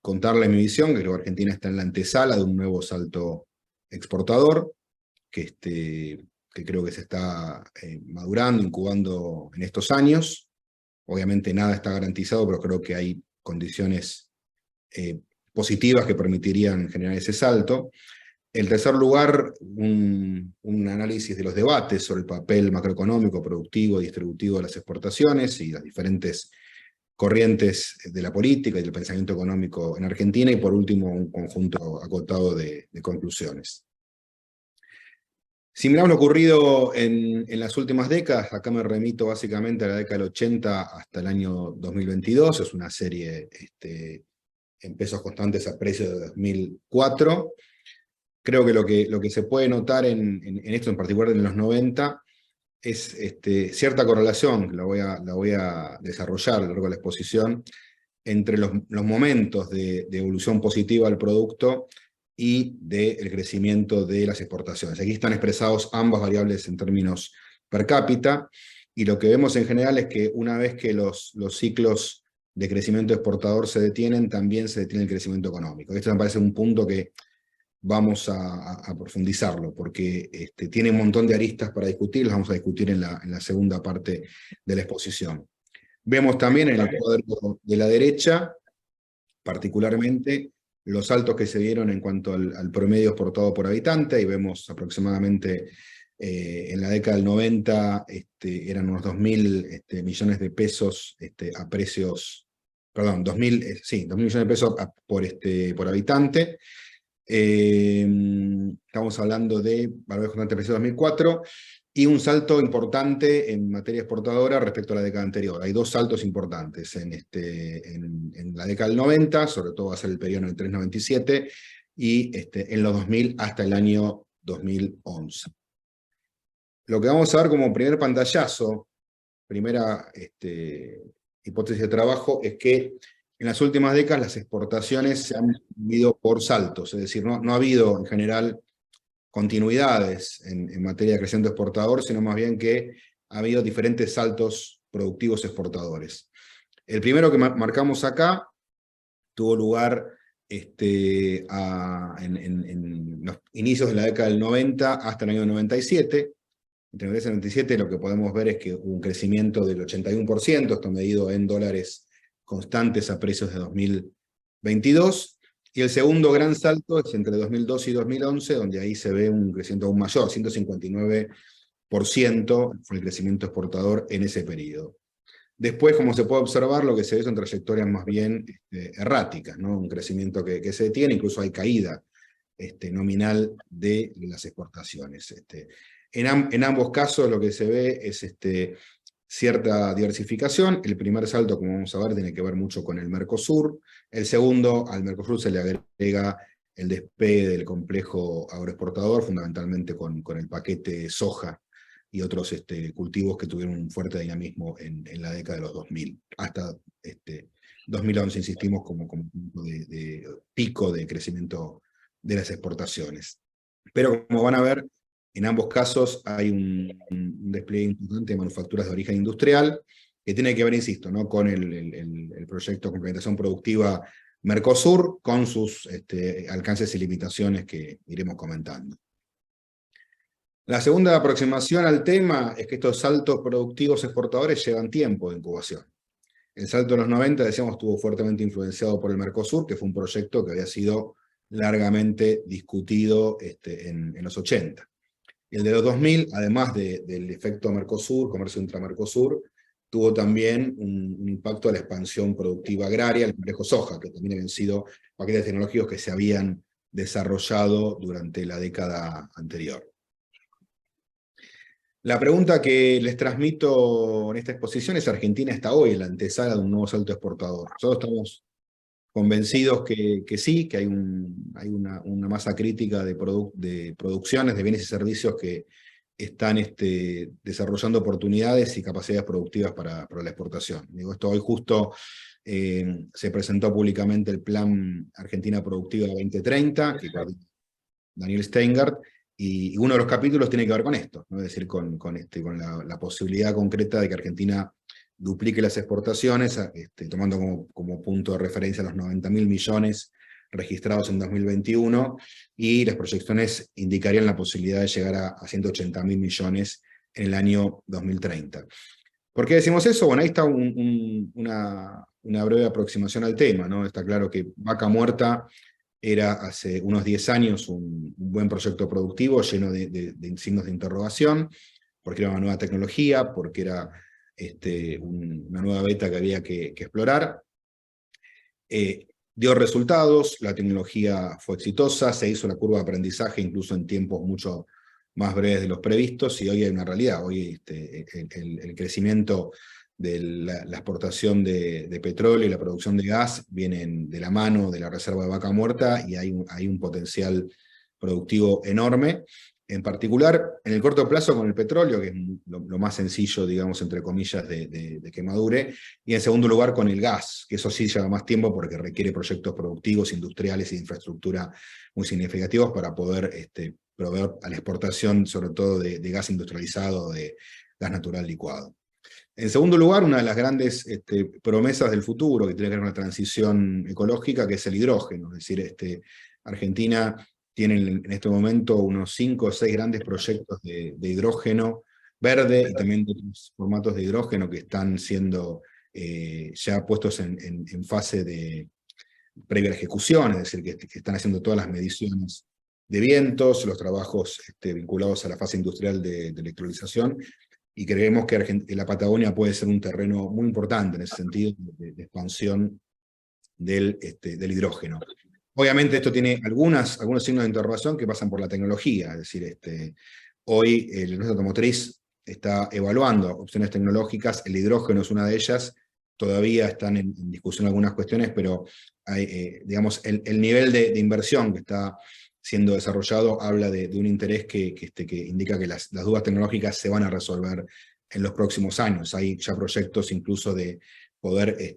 contarles mi visión, que creo que Argentina está en la antesala de un nuevo salto exportador, que creo que se está madurando, incubando en estos años. Obviamente nada está garantizado, pero creo que hay condiciones positivas que permitirían generar ese salto. En tercer lugar, un análisis de los debates sobre el papel macroeconómico, productivo y distributivo de las exportaciones y las diferentes corrientes de la política y del pensamiento económico en Argentina. Y por último, un conjunto acotado de conclusiones. Si miramos lo ocurrido en las últimas décadas, acá me remito básicamente a la década del 80 hasta el año 2022, es una serie en pesos constantes a precio de 2004. Creo que lo que se puede notar en esto, en particular en los 90, es cierta correlación, que la voy a desarrollar a lo largo de la exposición, entre los momentos de evolución positiva del producto y del crecimiento de las exportaciones. Aquí están expresados ambas variables en términos per cápita, y lo que vemos en general es que una vez que los ciclos de crecimiento exportador se detienen, también se detiene el crecimiento económico. Esto me parece un punto que vamos a profundizarlo, porque tiene un montón de aristas para discutir, las vamos a discutir en la segunda parte de la exposición. Vemos también en el cuadro de la derecha, particularmente, los saltos que se dieron en cuanto al promedio exportado por habitante, y vemos aproximadamente en la década del 90 eran unos 2.000 millones de pesos a precios, perdón, 2.000 millones de pesos por habitante. Estamos hablando de valores constantes de precio 2004, y un salto importante en materia exportadora respecto a la década anterior. Hay dos saltos importantes en la década del 90, sobre todo va a ser el periodo en el 397, y en los 2000 hasta el año 2011. Lo que vamos a ver como primer pantallazo, primera hipótesis de trabajo, es que en las últimas décadas las exportaciones se han dividido por saltos, es decir, no ha habido en general continuidades en materia de crecimiento exportador, sino más bien que ha habido diferentes saltos productivos exportadores. El primero que marcamos acá tuvo lugar en los inicios de la década del 90 hasta el año 97. Entre 1990 y 97 lo que podemos ver es que hubo un crecimiento del 81%, esto medido en dólares constantes a precios de 2022, y el segundo gran salto es entre 2002 y 2011, donde ahí se ve un crecimiento aún mayor, 159% fue el crecimiento exportador en ese periodo. Después, como se puede observar, lo que se ve son trayectorias más bien erráticas, ¿no? Un crecimiento que se detiene, incluso hay caída nominal de las exportaciones. En ambos casos lo que se ve es cierta diversificación. El primer salto, como vamos a ver, tiene que ver mucho con el Mercosur. El segundo, al Mercosur se le agrega el despegue del complejo agroexportador, fundamentalmente con el paquete soja y otros cultivos que tuvieron un fuerte dinamismo en la década de los 2000, hasta 2011, insistimos, como punto de pico de crecimiento de las exportaciones. Pero como van a ver, en ambos casos hay un despliegue importante de manufacturas de origen industrial, que tiene que ver, insisto, ¿no? Con el proyecto de complementación productiva Mercosur, con sus alcances y limitaciones que iremos comentando. La segunda aproximación al tema es que estos saltos productivos exportadores llevan tiempo de incubación. El salto de los 90, decíamos, estuvo fuertemente influenciado por el Mercosur, que fue un proyecto que había sido largamente discutido en los 80. El de los 2000, además del efecto Mercosur, comercio intra-Mercosur, tuvo también un impacto a la expansión productiva agraria, el complejo soja, que también habían sido paquetes tecnológicos que se habían desarrollado durante la década anterior. La pregunta que les transmito en esta exposición es: ¿Argentina está hoy en la antesala de un nuevo salto exportador? Nosotros estamos convencidos que sí, que hay una masa crítica de producciones, de bienes y servicios que están desarrollando oportunidades y capacidades productivas para la exportación. Digo, esto hoy justo se presentó públicamente el Plan Argentina Productiva 2030, que coordina Daniel Steingart, y uno de los capítulos tiene que ver con esto, ¿no? Es decir, con la posibilidad concreta de que Argentina duplique las exportaciones, tomando como punto de referencia los 90.000 millones registrados en 2021, y las proyecciones indicarían la posibilidad de llegar a 180.000 millones en el año 2030. ¿Por qué decimos eso? Bueno, ahí está una breve aproximación al tema, ¿no? Está claro que Vaca Muerta era hace unos 10 años un buen proyecto productivo lleno de signos de interrogación, porque era una nueva tecnología, porque era una nueva beta que había que explorar. Dio resultados, la tecnología fue exitosa, se hizo la curva de aprendizaje incluso en tiempos mucho más breves de los previstos, y hoy hay una realidad. Hoy el crecimiento de la exportación de petróleo y la producción de gas vienen de la mano de la reserva de Vaca Muerta, y hay un potencial productivo enorme. En particular, en el corto plazo con el petróleo, que es lo más sencillo, digamos, entre comillas, de que madure, y en segundo lugar con el gas, que eso sí lleva más tiempo porque requiere proyectos productivos, industriales y de infraestructura muy significativos para poder proveer a la exportación, sobre todo de gas industrializado, de gas natural licuado. En segundo lugar, una de las grandes promesas del futuro, que tiene que ver con la transición ecológica, que es el hidrógeno. Es decir, Argentina tiene en este momento unos 5 o 6 grandes proyectos de hidrógeno verde, y también de otros formatos de hidrógeno que están siendo ya puestos en fase de previa ejecución, es decir, que están haciendo todas las mediciones de vientos, los trabajos vinculados a la fase industrial de electrolización, y creemos que la Patagonia puede ser un terreno muy importante en ese sentido de expansión del hidrógeno. Obviamente esto tiene algunos signos de interrogación que pasan por la tecnología, es decir, Hoy la industria automotriz está evaluando opciones tecnológicas, el hidrógeno es una de ellas, todavía están en discusión algunas cuestiones, pero hay, digamos, el nivel de inversión que está siendo desarrollado habla de un interés que indica que las dudas tecnológicas se van a resolver en los próximos años. Hay ya proyectos incluso de poder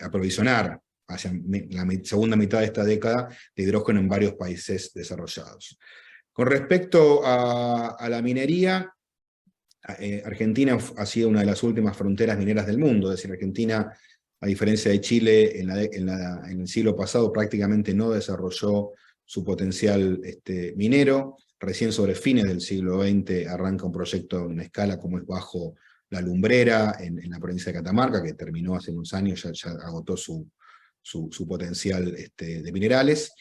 aprovisionar hacia la segunda mitad de esta década de hidrógeno en varios países desarrollados. Con respecto a la minería, Argentina ha sido una de las últimas fronteras mineras del mundo, es decir, Argentina, a diferencia de Chile, en el siglo pasado prácticamente no desarrolló su potencial minero. Recién sobre fines del siglo XX arranca un proyecto en escala como es Bajo la Lumbrera, en la provincia de Catamarca, que terminó hace unos años, ya agotó su potencial de minerales.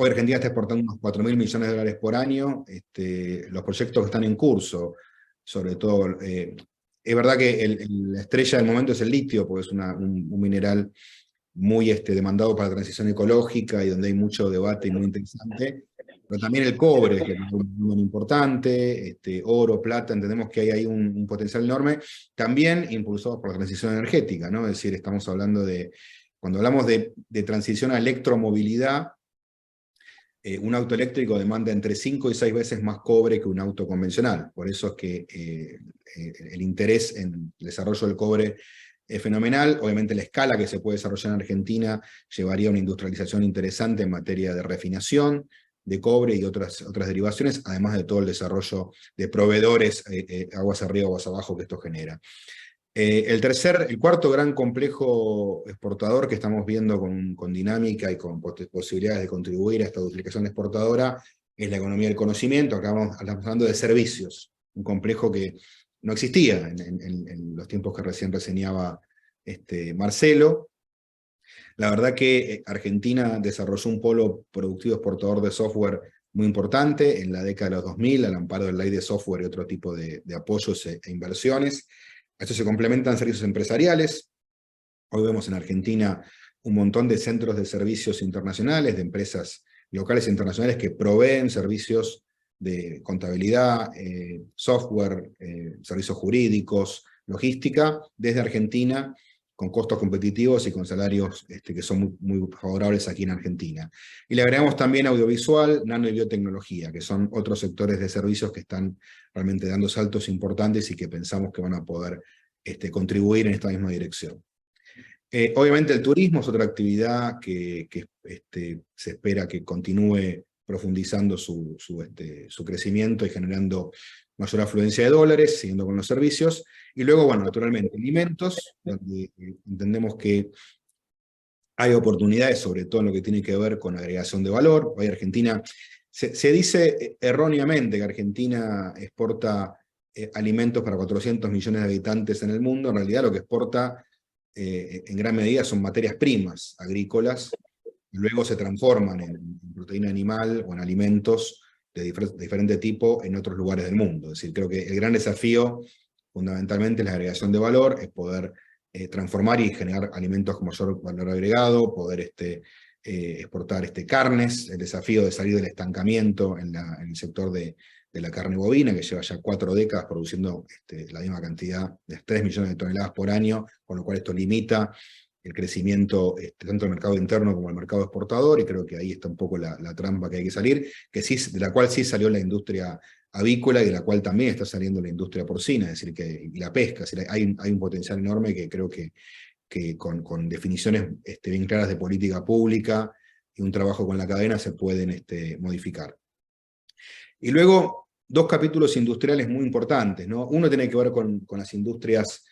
Hoy Argentina está exportando unos 4.000 millones de dólares por año. Los proyectos que están en curso, sobre todo, es verdad que la estrella del momento es el litio, porque es un mineral muy demandado para la transición ecológica y donde hay mucho debate y muy interesante, pero también el cobre es muy importante, oro, plata, entendemos que hay ahí un potencial enorme, también impulsados por la transición energética, ¿no? Es decir, estamos hablando cuando hablamos de transición a electromovilidad, un auto eléctrico demanda entre 5 y 6 veces más cobre que un auto convencional. Por eso es que el interés en el desarrollo del cobre es fenomenal. Obviamente la escala que se puede desarrollar en Argentina llevaría a una industrialización interesante en materia de refinación de cobre y otras derivaciones, además de todo el desarrollo de proveedores aguas arriba, aguas abajo que esto genera. El cuarto gran complejo exportador que estamos viendo con dinámica y con posibilidades de contribuir a esta duplicación exportadora es la economía del conocimiento. Acá estamos hablando de servicios, un complejo que no existía en los tiempos que recién reseñaba Marcelo. La verdad que Argentina desarrolló un polo productivo exportador de software muy importante en la década de los 2000, al amparo de la ley de software y otro tipo de apoyos e inversiones. A esto se complementan servicios empresariales. Hoy vemos en Argentina un montón de centros de servicios internacionales, de empresas locales e internacionales que proveen servicios de contabilidad, software, servicios jurídicos, logística, desde Argentina, con costos competitivos y con salarios que son muy favorables aquí en Argentina. Y le agregamos también audiovisual, nano y biotecnología, que son otros sectores de servicios que están realmente dando saltos importantes y que pensamos que van a poder contribuir en esta misma dirección. Obviamente el turismo es otra actividad que se espera que continúe profundizando su crecimiento y generando mayor afluencia de dólares, siguiendo con los servicios. Y luego, bueno, naturalmente, alimentos, donde entendemos que hay oportunidades, sobre todo en lo que tiene que ver con agregación de valor. Hoy Argentina, se dice erróneamente que Argentina exporta alimentos para 400 millones de habitantes en el mundo. En realidad lo que exporta en gran medida son materias primas agrícolas, y luego se transforman en proteína animal o en alimentos de diferente tipo en otros lugares del mundo. Es decir, creo que el gran desafío fundamentalmente es la agregación de valor, es poder transformar y generar alimentos con mayor valor agregado, poder exportar carnes, el desafío de salir del estancamiento en el sector de la carne bovina, que lleva ya 4 décadas produciendo la misma cantidad de 3 millones de toneladas por año, con lo cual esto limita el crecimiento tanto del mercado interno como del mercado exportador, y creo que ahí está un poco la trampa que hay que salir, de la cual sí salió la industria avícola y de la cual también está saliendo la industria porcina, es decir, y la pesca. Es decir, hay un potencial enorme que creo que con definiciones bien claras de política pública y un trabajo con la cadena se pueden modificar. Y luego, 2 capítulos industriales muy importantes, ¿no? Uno tiene que ver con las industrias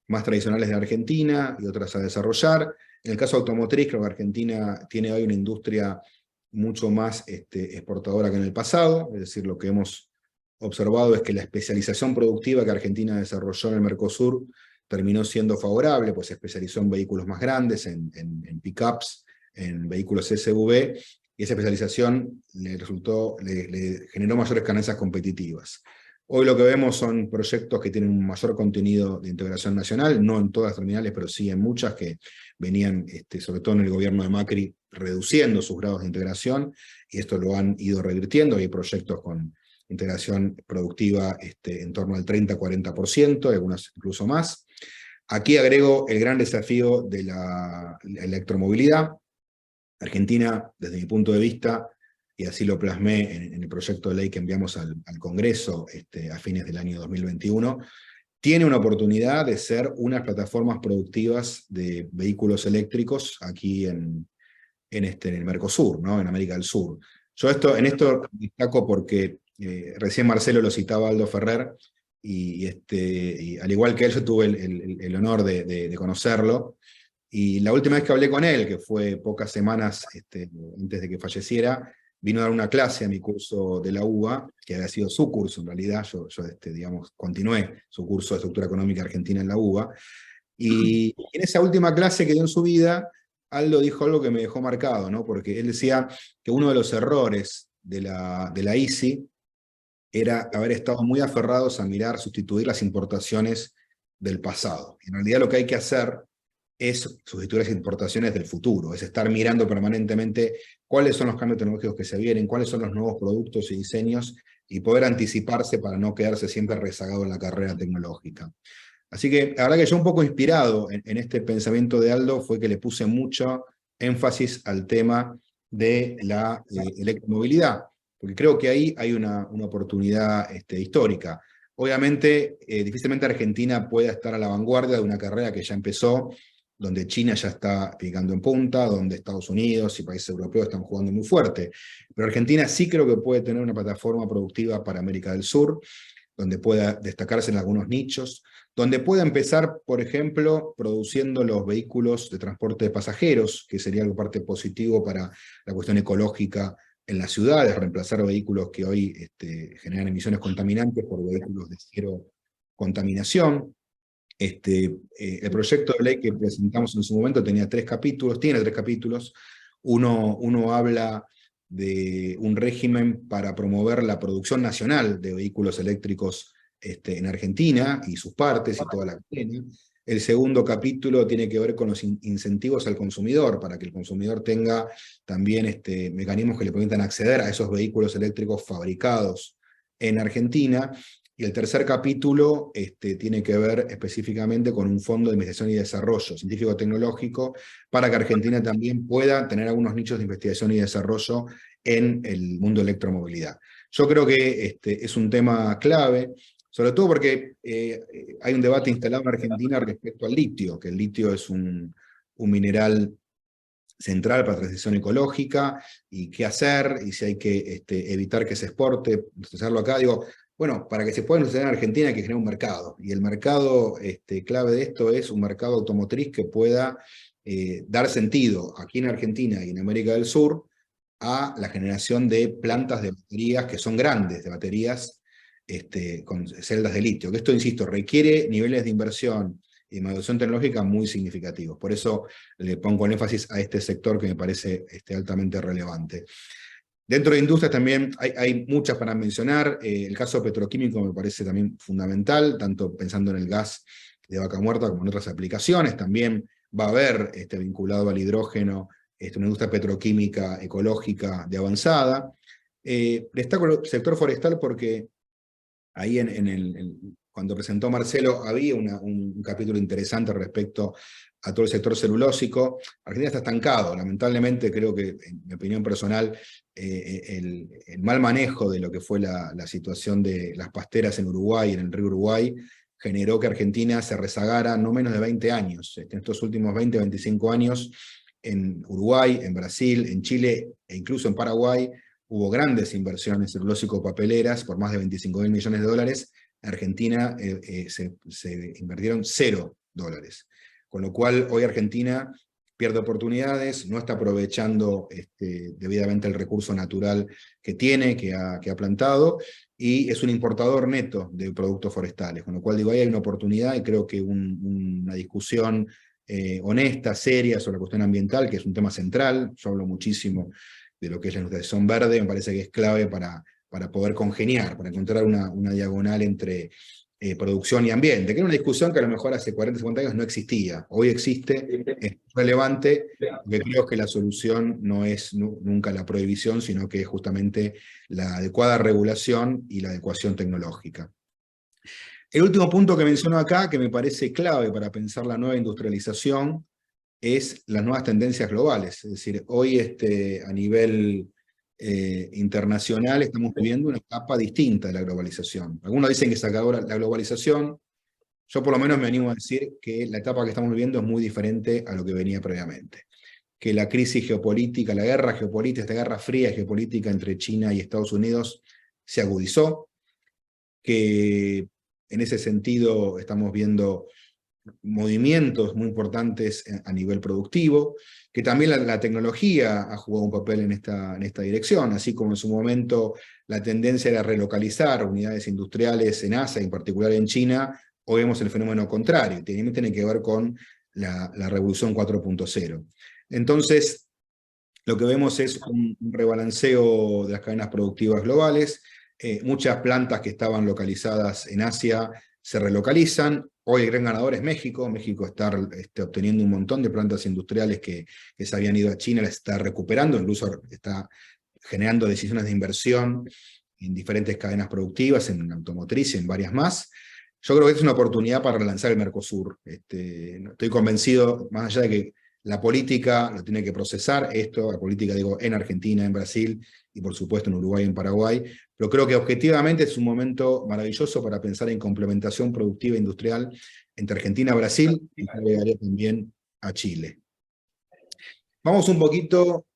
más tradicionales de Argentina y otras a desarrollar. En el caso automotriz, creo que Argentina tiene hoy una industria mucho más exportadora que en el pasado, es decir, lo que hemos observado es que la especialización productiva que Argentina desarrolló en el Mercosur terminó siendo favorable, pues se especializó en vehículos más grandes, en pick-ups, en vehículos SUV, y esa especialización le generó mayores ganancias competitivas. Hoy lo que vemos son proyectos que tienen un mayor contenido de integración nacional, no en todas las terminales, pero sí en muchas que venían, sobre todo en el gobierno de Macri, reduciendo sus grados de integración, y esto lo han ido revirtiendo. Hay proyectos con integración productiva en torno al 30-40%, algunas incluso más. Aquí agrego el gran desafío de la electromovilidad. Argentina, desde mi punto de vista, y así lo plasmé en el proyecto de ley que enviamos al Congreso a fines del año 2021, tiene una oportunidad de ser unas plataformas productivas de vehículos eléctricos aquí en el Mercosur, ¿no? En América del Sur. Yo en esto destaco porque recién Marcelo lo citaba Aldo Ferrer, y al igual que él, yo tuve el honor de conocerlo, y la última vez que hablé con él, que fue pocas semanas antes de que falleciera, vino a dar una clase a mi curso de la UBA, que había sido su curso en realidad, yo digamos, continué su curso de Estructura Económica Argentina en la UBA, y en esa última clase que dio en su vida, Aldo dijo algo que me dejó marcado, ¿no? Porque él decía que uno de los errores de la ICI era haber estado muy aferrados a sustituir las importaciones del pasado. En realidad lo que hay que hacer es sustituir las importaciones del futuro, es estar mirando permanentemente cuáles son los cambios tecnológicos que se vienen, cuáles son los nuevos productos y diseños, y poder anticiparse para no quedarse siempre rezagado en la carrera tecnológica. Así que la verdad que yo un poco inspirado en este pensamiento de Aldo fue que le puse mucho énfasis al tema de la electromovilidad, porque creo que ahí hay una oportunidad histórica. Obviamente, difícilmente Argentina pueda estar a la vanguardia de una carrera que ya empezó, donde China ya está picando en punta, donde Estados Unidos y países europeos están jugando muy fuerte. Pero Argentina sí creo que puede tener una plataforma productiva para América del Sur, donde pueda destacarse en algunos nichos, donde pueda empezar, por ejemplo, produciendo los vehículos de transporte de pasajeros, que sería algo parte positivo para la cuestión ecológica en las ciudades, reemplazar vehículos que hoy generan emisiones contaminantes por vehículos de cero contaminación. El proyecto de ley que presentamos en su momento tiene tres capítulos. Uno habla de un régimen para promover la producción nacional de vehículos eléctricos en Argentina y sus partes y toda la cadena. El segundo capítulo tiene que ver con los incentivos al consumidor, para que el consumidor tenga también mecanismos que le permitan acceder a esos vehículos eléctricos fabricados en Argentina. Y el tercer capítulo tiene que ver específicamente con un fondo de investigación y desarrollo científico-tecnológico para que Argentina también pueda tener algunos nichos de investigación y desarrollo en el mundo de electromovilidad. Yo creo que es un tema clave, sobre todo porque hay un debate instalado en Argentina respecto al litio, que el litio es un mineral central para la transición ecológica, y qué hacer, y si hay que evitar que se exporte, hacerlo acá. Digo, bueno, para que se pueda industrializar en Argentina hay que generar un mercado, y el mercado clave de esto es un mercado automotriz que pueda dar sentido aquí en Argentina y en América del Sur a la generación de plantas de baterías que son grandes, de baterías con celdas de litio, que esto, insisto, requiere niveles de inversión y maduración tecnológica muy significativos. Por eso le pongo el énfasis a este sector que me parece altamente relevante. Dentro de industrias también hay muchas para mencionar. El caso petroquímico me parece también fundamental, tanto pensando en el gas de vaca muerta como en otras aplicaciones. También va a haber vinculado al hidrógeno una industria petroquímica ecológica de avanzada. Destaco el sector forestal porque ahí cuando presentó Marcelo había un capítulo interesante respecto a todo el sector celulósico. Argentina está estancado, lamentablemente. Creo que, en mi opinión personal, el mal manejo de lo que fue la situación de las pasteras en Uruguay, en el río Uruguay, generó que Argentina se rezagara no menos de 20 años. En estos últimos 20, 25 años, en Uruguay, en Brasil, en Chile e incluso en Paraguay, hubo grandes inversiones celulósico-papeleras por más de 25.000 millones de dólares. En Argentina se invirtieron $0. Con lo cual, hoy Argentina pierde oportunidades, no está aprovechando debidamente el recurso natural que tiene, que ha plantado, y es un importador neto de productos forestales. Con lo cual, digo, ahí hay una oportunidad, y creo que una discusión honesta, seria, sobre la cuestión ambiental, que es un tema central. Yo hablo muchísimo de lo que es la industrialización verde, me parece que es clave para poder congeniar, para encontrar una diagonal entre producción y ambiente, que era una discusión que a lo mejor hace 40, 50 años no existía. Hoy existe, es relevante, porque creo que la solución no es nunca la prohibición, sino que es justamente la adecuada regulación y la adecuación tecnológica. El último punto que menciono acá, que me parece clave para pensar la nueva industrialización, es las nuevas tendencias globales. Es decir, hoy a nivel internacional estamos viviendo una etapa distinta de la globalización. Algunos dicen que se acabó la globalización. Yo por lo menos me animo a decir que la etapa que estamos viviendo es muy diferente a lo que venía previamente. Que la crisis geopolítica, la guerra geopolítica, esta guerra fría geopolítica entre China y Estados Unidos se agudizó, que en ese sentido estamos viendo movimientos muy importantes a nivel productivo, que también la tecnología ha jugado un papel en esta dirección, así como en su momento la tendencia era relocalizar unidades industriales en Asia, en particular en China, hoy vemos el fenómeno contrario, tiene que ver con la revolución 4.0. Entonces, lo que vemos es un rebalanceo de las cadenas productivas globales, muchas plantas que estaban localizadas en Asia se relocalizan. Hoy el gran ganador es México. México está obteniendo un montón de plantas industriales que se habían ido a China, las está recuperando, incluso está generando decisiones de inversión en diferentes cadenas productivas, en automotriz y en varias más. Yo creo que es una oportunidad para relanzar el Mercosur. Estoy convencido, más allá de que la política lo tiene que procesar, la política digo en Argentina, en Brasil y por supuesto en Uruguay y en Paraguay, pero creo que objetivamente es un momento maravilloso para pensar en complementación productiva e industrial entre Argentina y Brasil, y agregaría también a Chile. Vamos un poquito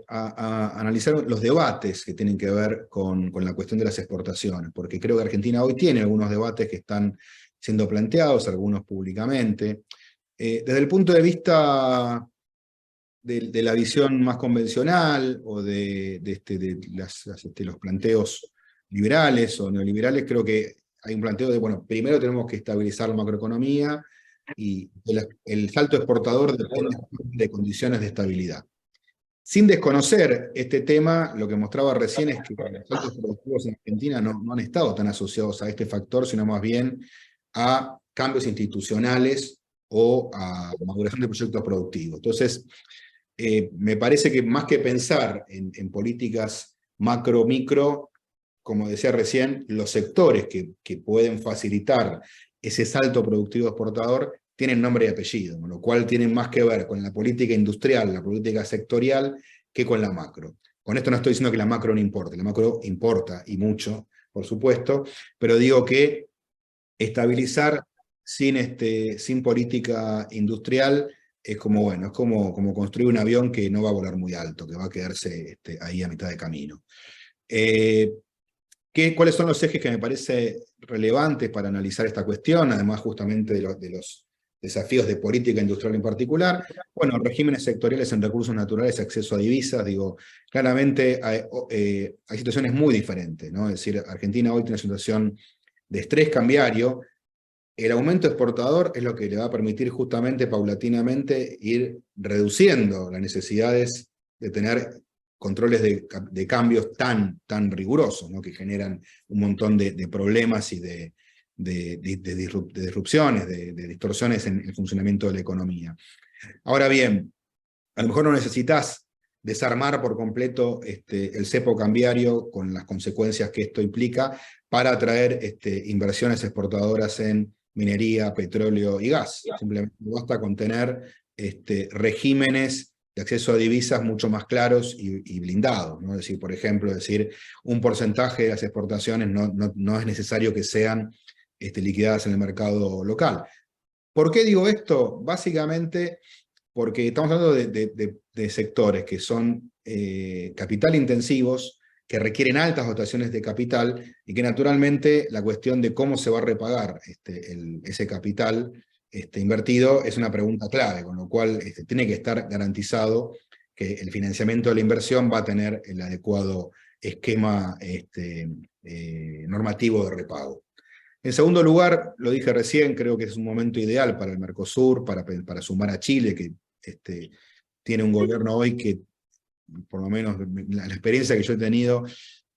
a analizar los debates que tienen que ver con la cuestión de las exportaciones, porque creo que Argentina hoy tiene algunos debates que están siendo planteados, algunos públicamente. Desde el punto de vista de la visión más convencional o de los planteos liberales o neoliberales, creo que hay un planteo de, bueno, primero tenemos que estabilizar la macroeconomía y el salto exportador depende de condiciones de estabilidad. Sin desconocer este tema, lo que mostraba recién es que los saltos productivos en Argentina no han estado tan asociados a este factor, sino más bien a cambios institucionales o a maduración de proyectos productivos. Entonces, me parece que más que pensar en políticas macro-micro, como decía recién, los sectores que pueden facilitar ese salto productivo exportador tienen nombre y apellido, con lo cual tienen más que ver con la política industrial, la política sectorial, que con la macro. Con esto no estoy diciendo que la macro no importe, la macro importa y mucho, por supuesto, pero digo que estabilizar sin política industrial es como, bueno, es como construir un avión que no va a volar muy alto, que va a quedarse ahí a mitad de camino. ¿Cuáles son los ejes que me parece relevantes para analizar esta cuestión, además justamente de los desafíos de política industrial en particular? Bueno, regímenes sectoriales en recursos naturales, acceso a divisas, digo, claramente hay situaciones muy diferentes, ¿no? Es decir, Argentina hoy tiene una situación de estrés cambiario. El aumento exportador es lo que le va a permitir justamente paulatinamente ir reduciendo las necesidades de tener controles de cambios tan rigurosos, ¿no? Que generan un montón de problemas y de disrupciones, de distorsiones en el funcionamiento de la economía. Ahora bien, a lo mejor no necesitas desarmar por completo el cepo cambiario con las consecuencias que esto implica para atraer inversiones exportadoras en minería, petróleo y gas. Simplemente basta con tener regímenes de acceso a divisas mucho más claros y blindados, ¿no? Es decir, por ejemplo, un porcentaje de las exportaciones no es necesario que sean liquidadas en el mercado local. ¿Por qué digo esto? Básicamente porque estamos hablando de sectores que son capital intensivos, que requieren altas dotaciones de capital, y que naturalmente la cuestión de cómo se va a repagar ese capital invertido es una pregunta clave, con lo cual tiene que estar garantizado que el financiamiento de la inversión va a tener el adecuado esquema normativo de repago. En segundo lugar, lo dije recién, creo que es un momento ideal para el Mercosur, para sumar a Chile, que tiene un gobierno hoy que, por lo menos la experiencia que yo he tenido,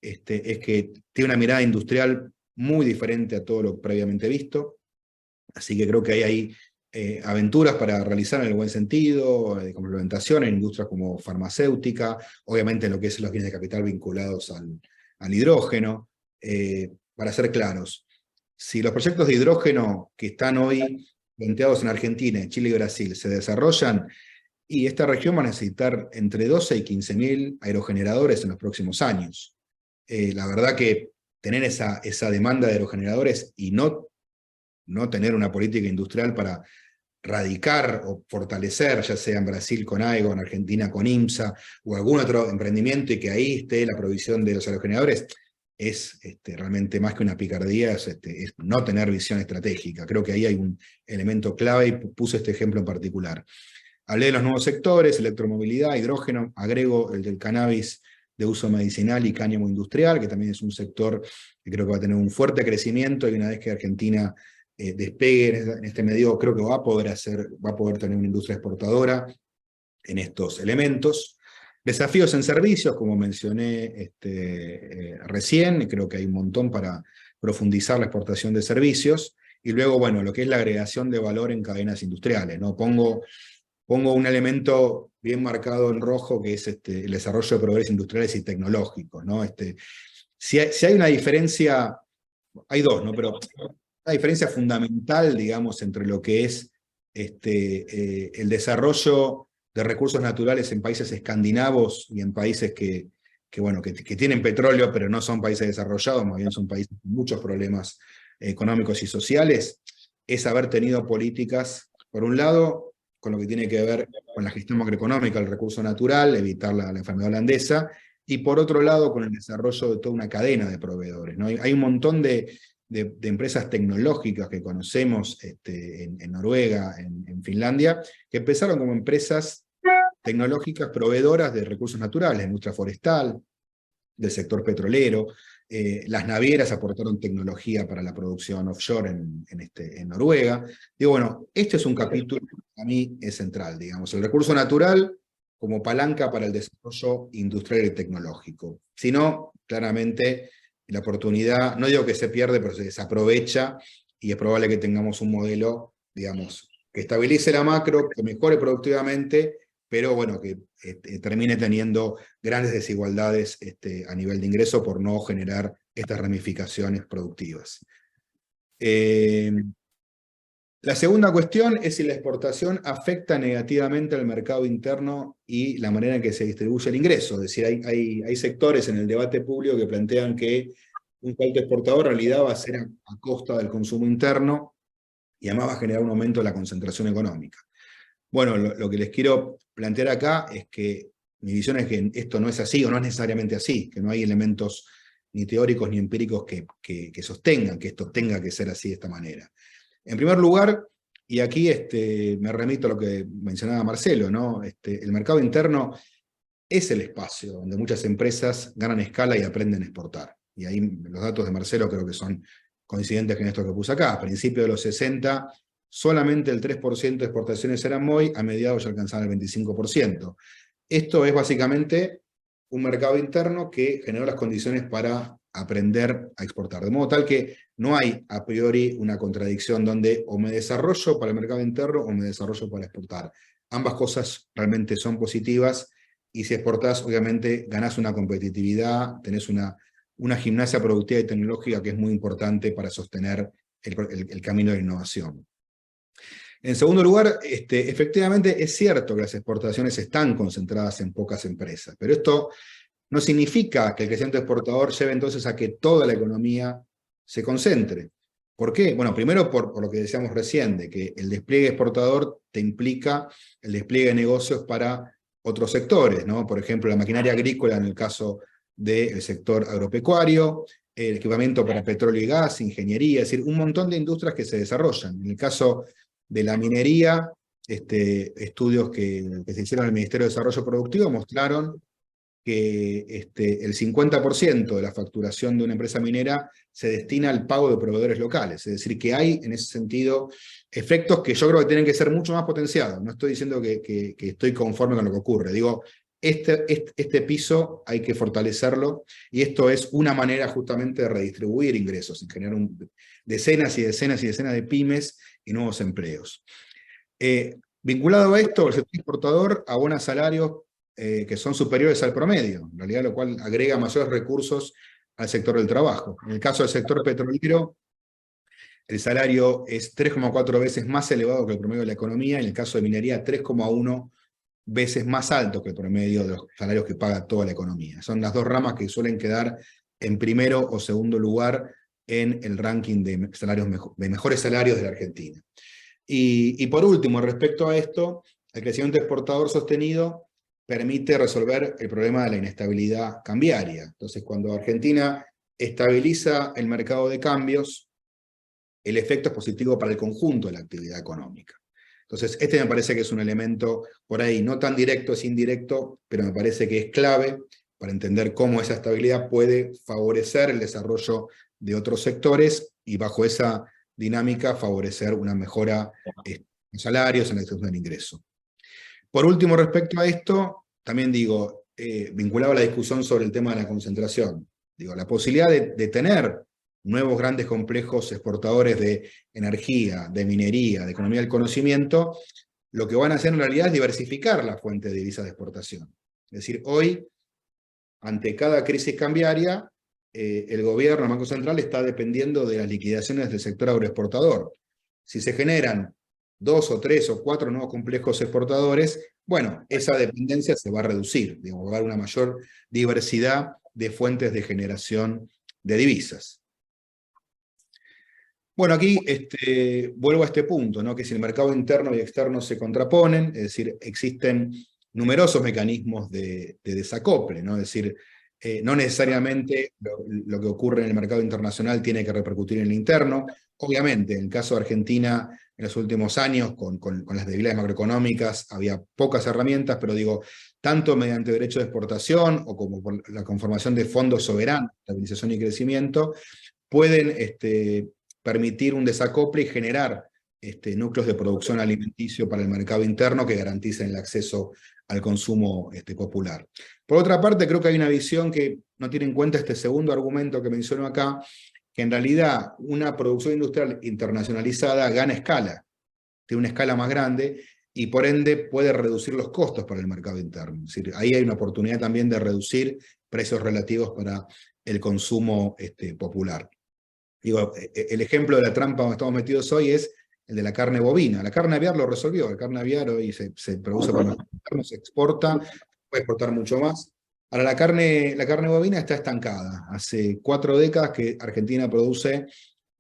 es que tiene una mirada industrial muy diferente a todo lo previamente visto. Así que creo que hay aventuras para realizar en el buen sentido, de complementación en industrias como farmacéutica, obviamente en lo que es los bienes de capital vinculados al hidrógeno. Para ser claros, si los proyectos de hidrógeno que están hoy planteados en Argentina, Chile y Brasil se desarrollan, y esta región va a necesitar entre 12 y 15.000 aerogeneradores en los próximos años. La verdad que tener esa demanda de aerogeneradores y no tener una política industrial para radicar o fortalecer, ya sea en Brasil con AEGO, en Argentina con IMSA, o algún otro emprendimiento, y que ahí esté la provisión de los aerogeneradores, es realmente más que una picardía, es no tener visión estratégica. Creo que ahí hay un elemento clave, y puse este ejemplo en particular. Hablé de los nuevos sectores, electromovilidad, hidrógeno, agrego el del cannabis de uso medicinal y cáñamo industrial, que también es un sector que creo que va a tener un fuerte crecimiento, y una vez que Argentina despegue en este medio, creo que va a poder tener una industria exportadora en estos elementos. Desafíos en servicios, como mencioné recién, creo que hay un montón para profundizar la exportación de servicios, y luego, bueno, lo que es la agregación de valor en cadenas industriales, ¿no? Pongo un elemento bien marcado en rojo, que es el desarrollo de proveedores industriales y tecnológicos, ¿no? Si hay una diferencia, hay dos, ¿no? Pero una diferencia fundamental, digamos, entre lo que es el desarrollo de recursos naturales en países escandinavos y en países que tienen petróleo, pero no son países desarrollados, más bien son países con muchos problemas económicos y sociales, es haber tenido políticas, por un lado, con lo que tiene que ver con la gestión macroeconómica del recurso natural, evitar la enfermedad holandesa, y por otro lado, con el desarrollo de toda una cadena de proveedores, ¿no? Hay un montón de empresas tecnológicas que conocemos en Noruega, en Finlandia, que empezaron como empresas tecnológicas proveedoras de recursos naturales, de industria forestal, del sector petrolero. Las navieras aportaron tecnología para la producción offshore en Noruega. Digo, bueno, este es un capítulo que para mí es central, digamos, el recurso natural como palanca para el desarrollo industrial y tecnológico. Si no, claramente la oportunidad, no digo que se pierde, pero se desaprovecha, y es probable que tengamos un modelo, digamos, que estabilice la macro, que mejore productivamente, pero bueno, que termine teniendo grandes desigualdades a nivel de ingreso por no generar estas ramificaciones productivas. La segunda cuestión es si la exportación afecta negativamente al mercado interno y la manera en que se distribuye el ingreso. Es decir, hay sectores en el debate público que plantean que un salto exportador en realidad va a ser a costa del consumo interno, y además va a generar un aumento de la concentración económica. Bueno, lo que les quiero plantear acá es que mi visión es que esto no es así, o no es necesariamente así, que no hay elementos ni teóricos ni empíricos que sostengan que esto tenga que ser así de esta manera. En primer lugar, y aquí me remito a lo que mencionaba Marcelo, ¿no? El mercado interno es el espacio donde muchas empresas ganan escala y aprenden a exportar. Y ahí los datos de Marcelo creo que son coincidentes con esto que puse acá. A principios de los 60, solamente el 3% de exportaciones eran MOI, a mediados ya alcanzaban el 25%. Esto es básicamente un mercado interno que generó las condiciones para aprender a exportar. De modo tal que no hay a priori una contradicción donde o me desarrollo para el mercado interno o me desarrollo para exportar. Ambas cosas realmente son positivas, y si exportás, obviamente, ganás una competitividad, tenés una gimnasia productiva y tecnológica que es muy importante para sostener el camino de la innovación. En segundo lugar, efectivamente es cierto que las exportaciones están concentradas en pocas empresas, pero esto no significa que el crecimiento exportador lleve entonces a que toda la economía se concentre. ¿Por qué? Bueno, primero por lo que decíamos recién, de que el despliegue exportador te implica el despliegue de negocios para otros sectores, ¿no? Por ejemplo, la maquinaria agrícola en el caso del sector agropecuario, el equipamiento para petróleo y gas, ingeniería, es decir, un montón de industrias que se desarrollan. En el caso de la minería, estudios que se hicieron en el Ministerio de Desarrollo Productivo mostraron que el 50% de la facturación de una empresa minera se destina al pago de proveedores locales. Es decir, que hay en ese sentido efectos que yo creo que tienen que ser mucho más potenciados. No estoy diciendo que estoy conforme con lo que ocurre. Digo, este piso hay que fortalecerlo, y esto es una manera justamente de redistribuir ingresos, en generar decenas y decenas y decenas de pymes y nuevos empleos. Vinculado a esto, el sector exportador abona salarios que son superiores al promedio, en realidad, lo cual agrega mayores recursos al sector del trabajo. En el caso del sector petrolero, el salario es 3,4 veces más elevado que el promedio de la economía, en el caso de minería 3,1 veces más alto que el promedio de los salarios que paga toda la economía. Son las dos ramas que suelen quedar en primero o segundo lugar en el ranking de mejores salarios de la Argentina. Y por último, respecto a esto, el crecimiento exportador sostenido permite resolver el problema de la inestabilidad cambiaria. Entonces, cuando Argentina estabiliza el mercado de cambios, el efecto es positivo para el conjunto de la actividad económica. Entonces, este me parece que es un elemento por ahí, no tan directo, es indirecto, pero me parece que es clave para entender cómo esa estabilidad puede favorecer el desarrollo de otros sectores y bajo esa dinámica favorecer una mejora en salarios, en la distribución del ingreso. Por último, respecto a esto, también digo, vinculado a la discusión sobre el tema de la concentración, digo, la posibilidad de tener nuevos grandes complejos exportadores de energía, de minería, de economía del conocimiento, lo que van a hacer en realidad es diversificar la fuente de divisas de exportación. Es decir, hoy, ante cada crisis cambiaria, el gobierno, el Banco Central, está dependiendo de las liquidaciones del sector agroexportador. Si se generan 2 o 3 o 4 nuevos complejos exportadores, bueno, esa dependencia se va a reducir, digamos, va a haber una mayor diversidad de fuentes de generación de divisas. Bueno, aquí vuelvo a este punto, ¿no? Que si el mercado interno y externo se contraponen, es decir, existen numerosos mecanismos de desacople, ¿no? Es decir, no necesariamente lo que ocurre en el mercado internacional tiene que repercutir en el interno. Obviamente, en el caso de Argentina, en los últimos años, con las debilidades macroeconómicas, había pocas herramientas, pero digo, tanto mediante derecho de exportación o como por la conformación de fondos soberanos, estabilización y crecimiento, pueden permitir un desacople y generar núcleos de producción alimenticio para el mercado interno que garanticen el acceso al consumo popular. Por otra parte, creo que hay una visión que no tiene en cuenta este segundo argumento que menciono acá, que en realidad una producción industrial internacionalizada gana escala, tiene una escala más grande, y por ende puede reducir los costos para el mercado interno. Es decir, ahí hay una oportunidad también de reducir precios relativos para el consumo popular. Digo, el ejemplo de la trampa donde estamos metidos hoy es el de la carne bovina. La carne aviar lo resolvió. La carne aviar hoy se produce para nosotros, se exporta, puede exportar mucho más. Ahora, la carne bovina está estancada. Hace 4 décadas que Argentina produce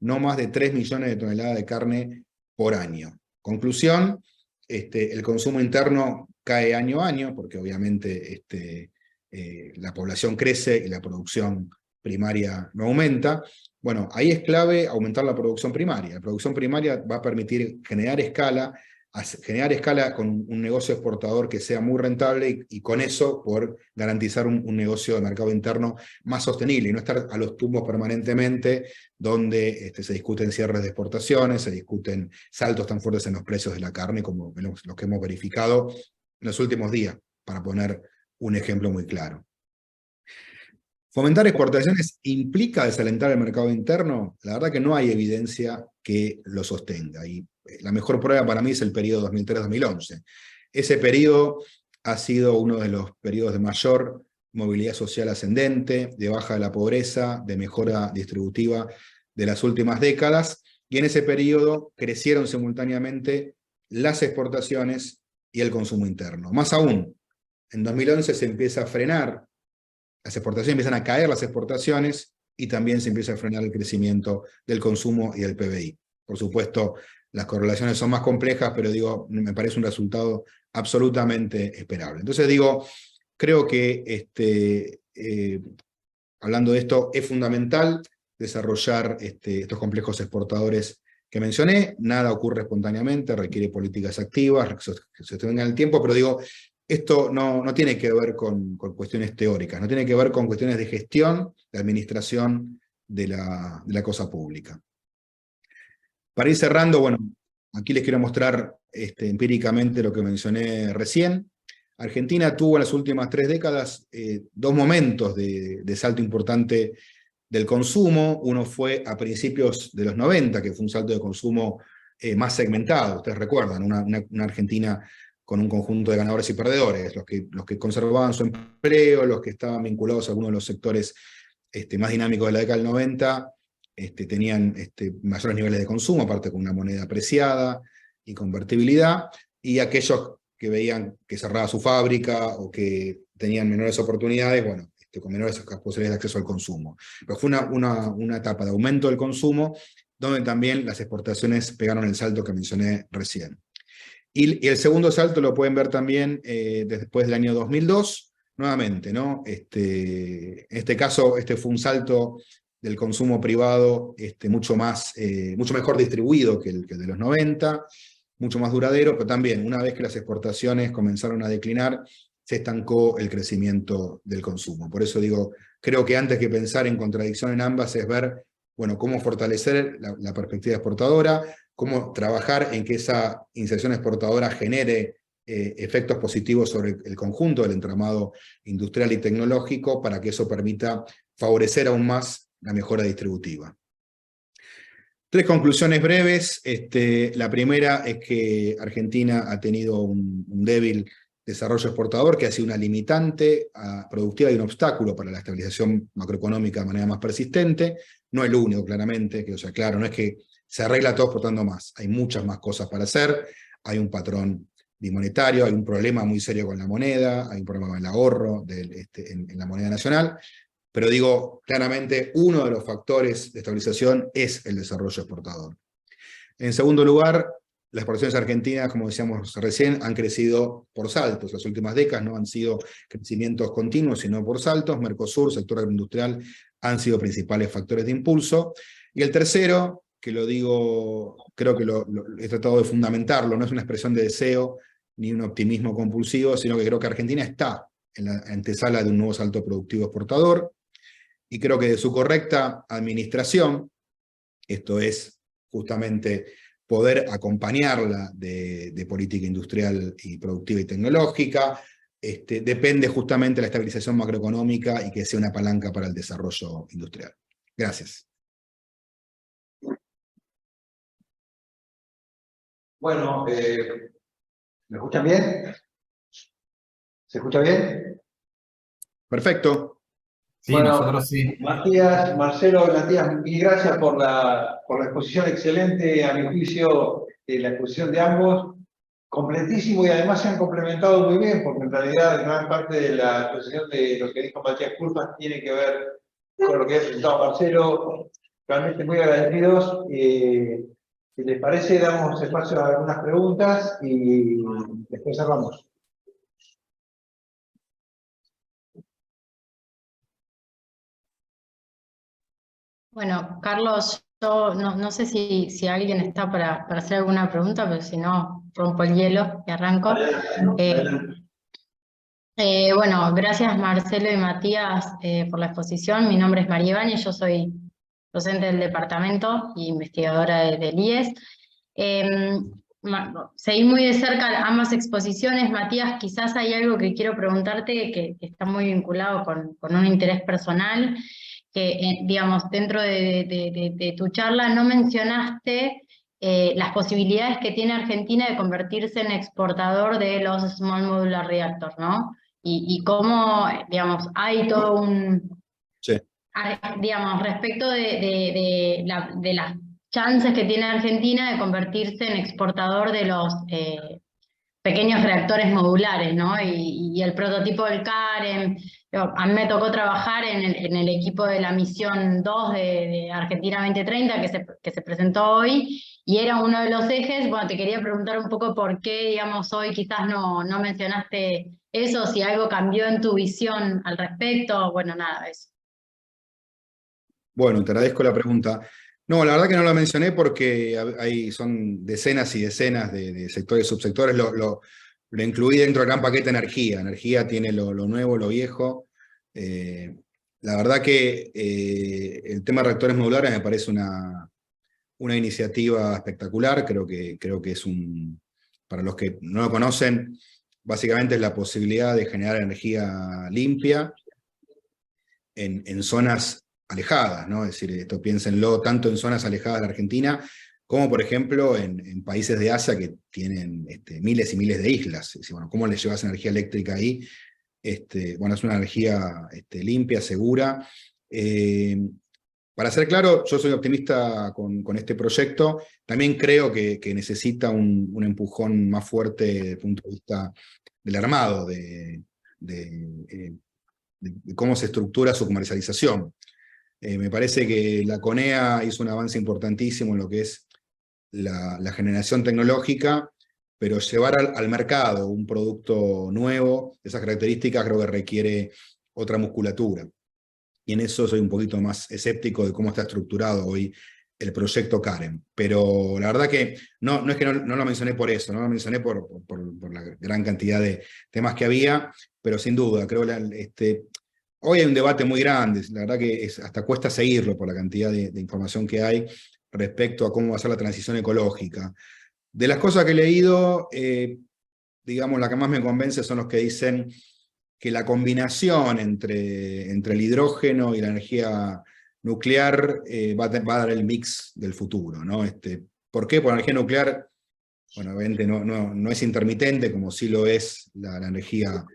no más de 3 millones de toneladas de carne por año. Conclusión, el consumo interno cae año a año, porque obviamente la población crece y la producción primaria no aumenta. Bueno, ahí es clave aumentar la producción primaria. La producción primaria va a permitir generar escala con un negocio exportador que sea muy rentable y con eso poder garantizar un negocio de mercado interno más sostenible y no estar a los tumbos permanentemente donde se discuten cierres de exportaciones, se discuten saltos tan fuertes en los precios de la carne como los que hemos verificado en los últimos días, para poner un ejemplo muy claro. ¿Fomentar exportaciones implica desalentar el mercado interno? La verdad que no hay evidencia que lo sostenga. Y la mejor prueba para mí es el periodo 2003-2011. Ese periodo ha sido uno de los periodos de mayor movilidad social ascendente, de baja de la pobreza, de mejora distributiva de las últimas décadas, y en ese periodo crecieron simultáneamente las exportaciones y el consumo interno. Más aún, en 2011 se empieza a frenar las exportaciones, empiezan a caer las exportaciones y también se empieza a frenar el crecimiento del consumo y del PBI. Por supuesto, las correlaciones son más complejas, pero digo, me parece un resultado absolutamente esperable. Entonces digo, creo que hablando de esto, es fundamental desarrollar estos complejos exportadores que mencioné. Nada ocurre espontáneamente, requiere políticas activas, que se sostengan en el tiempo, pero digo, esto no tiene que ver con cuestiones teóricas, no tiene que ver con cuestiones de gestión, de administración de la cosa pública. Para ir cerrando, bueno, aquí les quiero mostrar empíricamente lo que mencioné recién. Argentina tuvo en las últimas 3 décadas dos momentos de salto importante del consumo. Uno fue a principios de los 90, que fue un salto de consumo más segmentado. Ustedes recuerdan, una Argentina con un conjunto de ganadores y perdedores, los que conservaban su empleo, los que estaban vinculados a algunos de los sectores más dinámicos de la década del 90, tenían mayores niveles de consumo, aparte con una moneda apreciada y convertibilidad, y aquellos que veían que cerraba su fábrica o que tenían menores oportunidades, bueno, con menores posibilidades de acceso al consumo. Pero fue una etapa de aumento del consumo, donde también las exportaciones pegaron el salto que mencioné recién. Y el segundo salto lo pueden ver también después del año 2002, nuevamente, ¿no? En este caso, fue un salto del consumo privado mucho mejor distribuido que el de los 90, mucho más duradero, pero también, una vez que las exportaciones comenzaron a declinar, se estancó el crecimiento del consumo. Por eso creo que antes que pensar en contradicción en ambas es ver, bueno, cómo fortalecer la perspectiva exportadora, cómo trabajar en que esa inserción exportadora genere efectos positivos sobre el conjunto del entramado industrial y tecnológico para que eso permita favorecer aún más la mejora distributiva. 3 conclusiones breves. La primera es que Argentina ha tenido un débil desarrollo exportador que ha sido una limitante productiva y un obstáculo para la estabilización macroeconómica de manera más persistente. No el único, claramente, claro, no es que se arregla todo exportando más. Hay muchas más cosas para hacer, hay un patrón bimonetario, hay un problema muy serio con la moneda, hay un problema con el ahorro en la moneda nacional, pero claramente uno de los factores de estabilización es el desarrollo exportador. En segundo lugar, las exportaciones argentinas, como decíamos recién, han crecido por saltos. Las últimas décadas no han sido crecimientos continuos, sino por saltos. Mercosur, sector agroindustrial, han sido principales factores de impulso. Y el tercero, que creo que he tratado de fundamentarlo, no es una expresión de deseo ni un optimismo compulsivo, sino que creo que Argentina está en la antesala de un nuevo salto productivo exportador, y creo que de su correcta administración, esto es justamente poder acompañarla de política industrial y productiva y tecnológica, depende justamente la estabilización macroeconómica y que sea una palanca para el desarrollo industrial. Gracias. Bueno, ¿me escuchan bien? ¿Se escucha bien? Perfecto. Sí, Bueno, nosotros sí. Matías, Marcelo, Matías, mil gracias por la exposición excelente, a mi juicio, la exposición de ambos, completísimo, y además se han complementado muy bien, porque en realidad gran parte de la exposición de lo que dijo Matías Culpas tiene que ver con lo que ha presentado Marcelo. Realmente muy agradecidos. Si les parece, damos espacio a algunas preguntas y después cerramos. Bueno, Carlos, yo no sé si alguien está para hacer alguna pregunta, pero si no, rompo el hielo y arranco. Bueno, gracias Marcelo y Matías por la exposición. Mi nombre es María Ibáñez, yo soy docente del departamento e investigadora del IES. Seguí muy de cerca ambas exposiciones. Matías, quizás hay algo que quiero preguntarte que está muy vinculado con un interés personal, que digamos, dentro de tu charla no mencionaste las posibilidades que tiene Argentina de convertirse en exportador de los Small Modular Reactors, ¿no? Y cómo, digamos, hay todo un... Sí. Digamos, respecto de las chances que tiene Argentina de convertirse en exportador de los pequeños reactores modulares, ¿no? Y el prototipo del CAREM. A mí me tocó trabajar en el equipo de la misión 2 de Argentina 2030 que se presentó hoy, y era uno de los ejes. Bueno, te quería preguntar un poco por qué, digamos, hoy quizás no mencionaste eso, si algo cambió en tu visión al respecto. Bueno, nada, eso. Bueno, te agradezco la pregunta. No, la verdad que no lo mencioné porque son decenas y decenas de sectores y subsectores. Lo incluí dentro del gran paquete energía. Energía tiene lo nuevo, lo viejo. La verdad que el tema de reactores modulares me parece una iniciativa espectacular. Creo que es para los que no lo conocen, básicamente es la posibilidad de generar energía limpia en zonas alejadas, ¿no? Es decir, esto piénsenlo tanto en zonas alejadas de la Argentina, como por ejemplo en países de Asia que tienen miles y miles de islas. Es decir, bueno, ¿cómo les llevas energía eléctrica ahí? Bueno, es una energía limpia, segura. Para ser claro, yo soy optimista con este proyecto. También creo que necesita un empujón más fuerte desde el punto de vista del armado, de cómo se estructura su comercialización. Me parece que la CONEA hizo un avance importantísimo en lo que es la generación tecnológica, pero llevar al mercado un producto nuevo, esas características creo que requiere otra musculatura. Y en eso soy un poquito más escéptico de cómo está estructurado hoy el proyecto Karen. Pero la verdad que no es que no lo mencioné por eso, no lo mencioné por la gran cantidad de temas que había, pero sin duda, creo que hoy hay un debate muy grande, la verdad que hasta cuesta seguirlo por la cantidad de información que hay respecto a cómo va a ser la transición ecológica. De las cosas que he leído, digamos, la que más me convence son los que dicen que la combinación entre el hidrógeno y la energía nuclear va a dar el mix del futuro, ¿no? ¿Por qué? Porque la energía nuclear, bueno, obviamente no es intermitente, como sí lo es la energía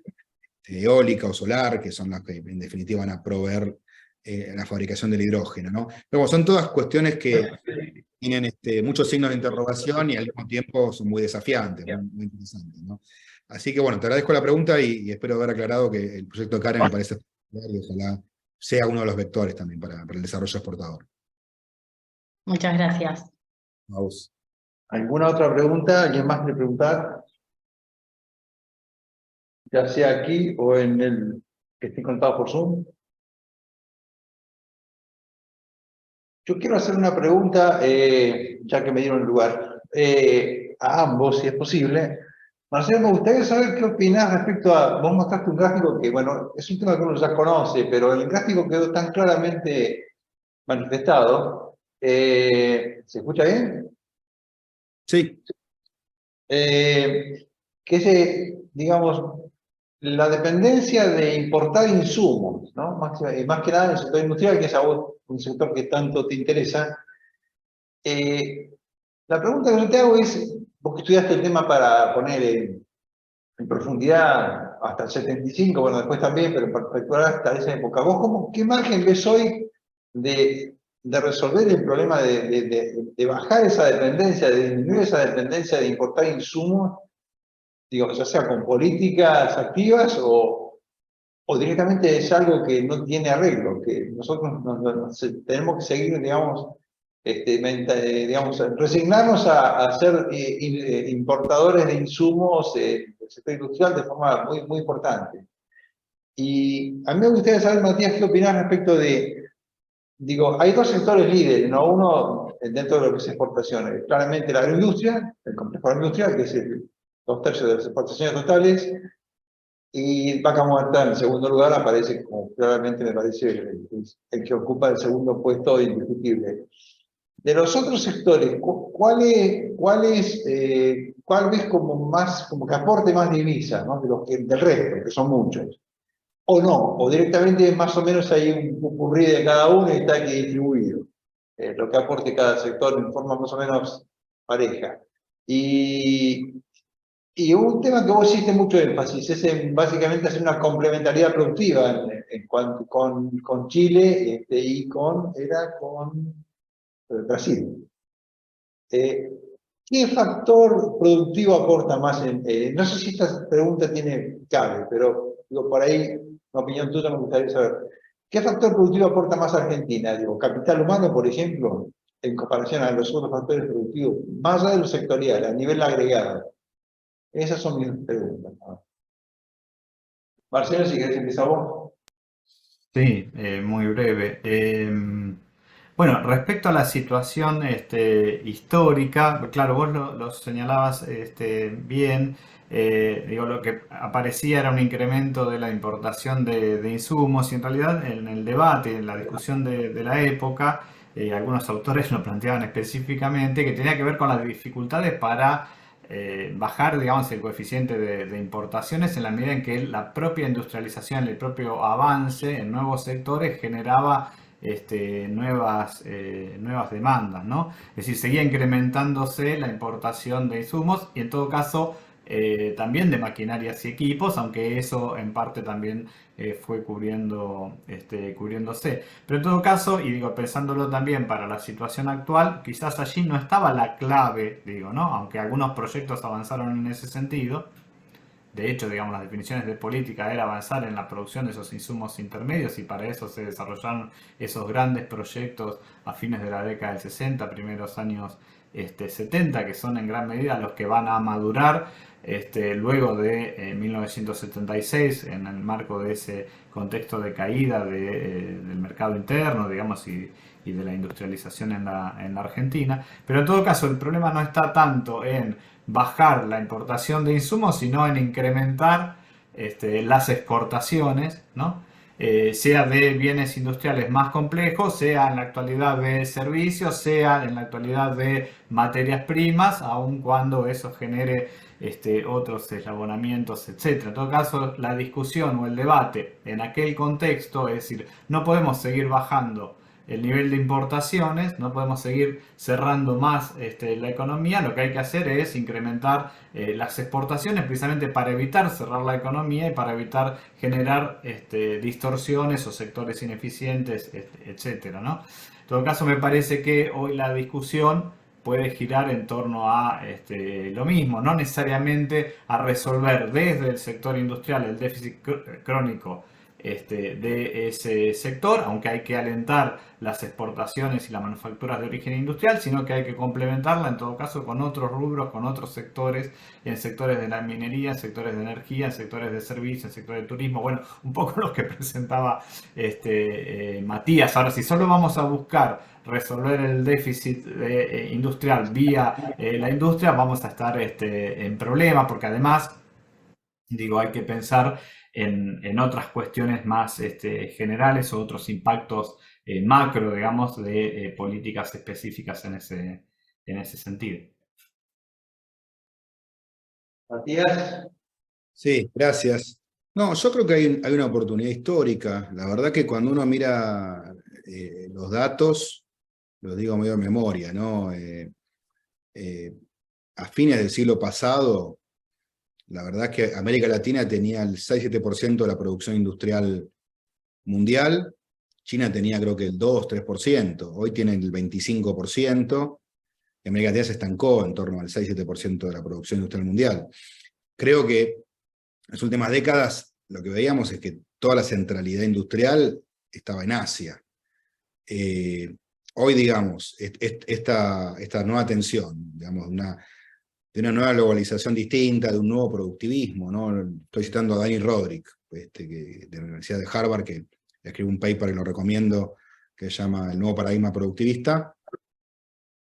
eólica o solar, que son las que en definitiva van a proveer la fabricación del hidrógeno, ¿no? Pero bueno, son todas cuestiones que tienen muchos signos de interrogación y al mismo tiempo son muy desafiantes, muy interesantes, ¿no? Así que bueno, te agradezco la pregunta y espero haber aclarado que el proyecto Karen me parece espectacular y ojalá sea uno de los vectores también para el desarrollo exportador. Muchas gracias. A vos. ¿Alguna otra pregunta? ¿Alguien más quiere preguntar? Ya sea aquí o en el que esté conectado por Zoom. Yo quiero hacer una pregunta, ya que me dieron el lugar, a ambos, si es posible. Marcelo, me gustaría saber qué opinás respecto a... Vos mostraste un gráfico que, bueno, es un tema que uno ya conoce, pero el gráfico quedó tan claramente manifestado. ¿Se escucha bien? Sí. Que digamos, la dependencia de importar insumos, ¿no? Más que nada en el sector industrial, que es a vos un sector que tanto te interesa. La pregunta que yo te hago es, vos que estudiaste el tema para poner en profundidad hasta el 75, bueno, después también, pero en particular hasta esa época, ¿vos qué margen ves hoy de resolver el problema de bajar esa dependencia, de disminuir esa dependencia de importar insumos, digo, ya sea con políticas activas o directamente es algo que no tiene arreglo, que nosotros tenemos que seguir, digamos, resignarnos a ser importadores de insumos del sector industrial de forma muy, muy importante. Y a mí me gustaría saber, Matías, qué opinás respecto digo, hay dos sectores líderes, ¿no? Uno dentro de lo que es exportaciones, claramente la agroindustria, el complejo agroindustrial, que es 2/3 de las exportaciones totales, y Vaca Muerta en segundo lugar aparece como claramente me parece el que ocupa el segundo puesto indiscutible. De los otros sectores, ¿cuál ves como que aporte más divisas, ¿no? Del resto, que son muchos? O no, o directamente más o menos hay un popurrí de cada uno y está aquí distribuido. Lo que aporte cada sector en forma más o menos pareja. Y un tema que vos hiciste mucho énfasis es básicamente hacer una complementariedad productiva con Chile y con Brasil. ¿Qué factor productivo aporta más? No sé si esta pregunta cabe, pero digo, por ahí, una opinión tuya me gustaría saber. ¿Qué factor productivo aporta más a Argentina? Digo, capital humano, por ejemplo, en comparación a los otros factores productivos, más allá de lo sectorial, a nivel agregado. Esas son mis preguntas. Marcelo, si querés empezar vos. Sí, muy breve. Bueno, respecto a la situación histórica, claro, vos lo señalabas bien, digo, lo que aparecía era un incremento de la importación de insumos y en realidad en el debate, en la discusión de la época, algunos autores lo planteaban específicamente que tenía que ver con las dificultades para bajar, digamos, el coeficiente de importaciones en la medida en que la propia industrialización, el propio avance en nuevos sectores generaba nuevas demandas, ¿no? Es decir, seguía incrementándose la importación de insumos y en todo caso también de maquinarias y equipos, aunque eso en parte también fue cubriéndose. Pero en todo caso, y digo, pensándolo también para la situación actual, quizás allí no estaba la clave, digo, ¿no? Aunque algunos proyectos avanzaron en ese sentido. De hecho, digamos, las definiciones de política era avanzar en la producción de esos insumos intermedios y para eso se desarrollaron esos grandes proyectos a fines de la década del 60, primeros años 70, que son en gran medida los que van a madurar luego de 1976 en el marco de ese contexto de caída del mercado interno, digamos, y de la industrialización en la Argentina. Pero en todo caso, el problema no está tanto en bajar la importación de insumos, sino en incrementar las exportaciones, ¿no? Sea de bienes industriales más complejos, sea en la actualidad de servicios, sea en la actualidad de materias primas, aun cuando eso genere otros eslabonamientos, etc. En todo caso, la discusión o el debate en aquel contexto, es decir, no podemos seguir bajando el nivel de importaciones, no podemos seguir cerrando más la economía, lo que hay que hacer es incrementar las exportaciones precisamente para evitar cerrar la economía y para evitar generar distorsiones o sectores ineficientes, etcétera, ¿no? En todo caso, me parece que hoy la discusión puede girar en torno a lo mismo, no necesariamente a resolver desde el sector industrial el déficit crónico de ese sector, aunque hay que alentar las exportaciones y las manufacturas de origen industrial, sino que hay que complementarla en todo caso con otros rubros, con otros sectores, en sectores de la minería, en sectores de energía, en sectores de servicios, en sectores de turismo, bueno, un poco lo que presentaba Matías. Ahora, si solo vamos a buscar resolver el déficit industrial vía la industria, vamos a estar en problemas, porque además, digo, hay que pensar en otras cuestiones más generales o otros impactos macro, digamos, de políticas específicas en ese sentido. Matías. Sí, gracias. No, yo creo que hay una oportunidad histórica. La verdad que cuando uno mira los datos, los digo medio de memoria, ¿no? A fines del siglo pasado, la verdad es que América Latina tenía el 6-7% de la producción industrial mundial, China tenía creo que el 2-3%, hoy tienen el 25%, y América Latina se estancó en torno al 6-7% de la producción industrial mundial. Creo que en las últimas décadas lo que veíamos es que toda la centralidad industrial estaba en Asia. Hoy, digamos, esta nueva tensión, digamos, de una nueva globalización distinta, de un nuevo productivismo, ¿no? Estoy citando a Dani Rodrik, de la Universidad de Harvard, que escribe un paper que lo recomiendo, que se llama El nuevo paradigma productivista.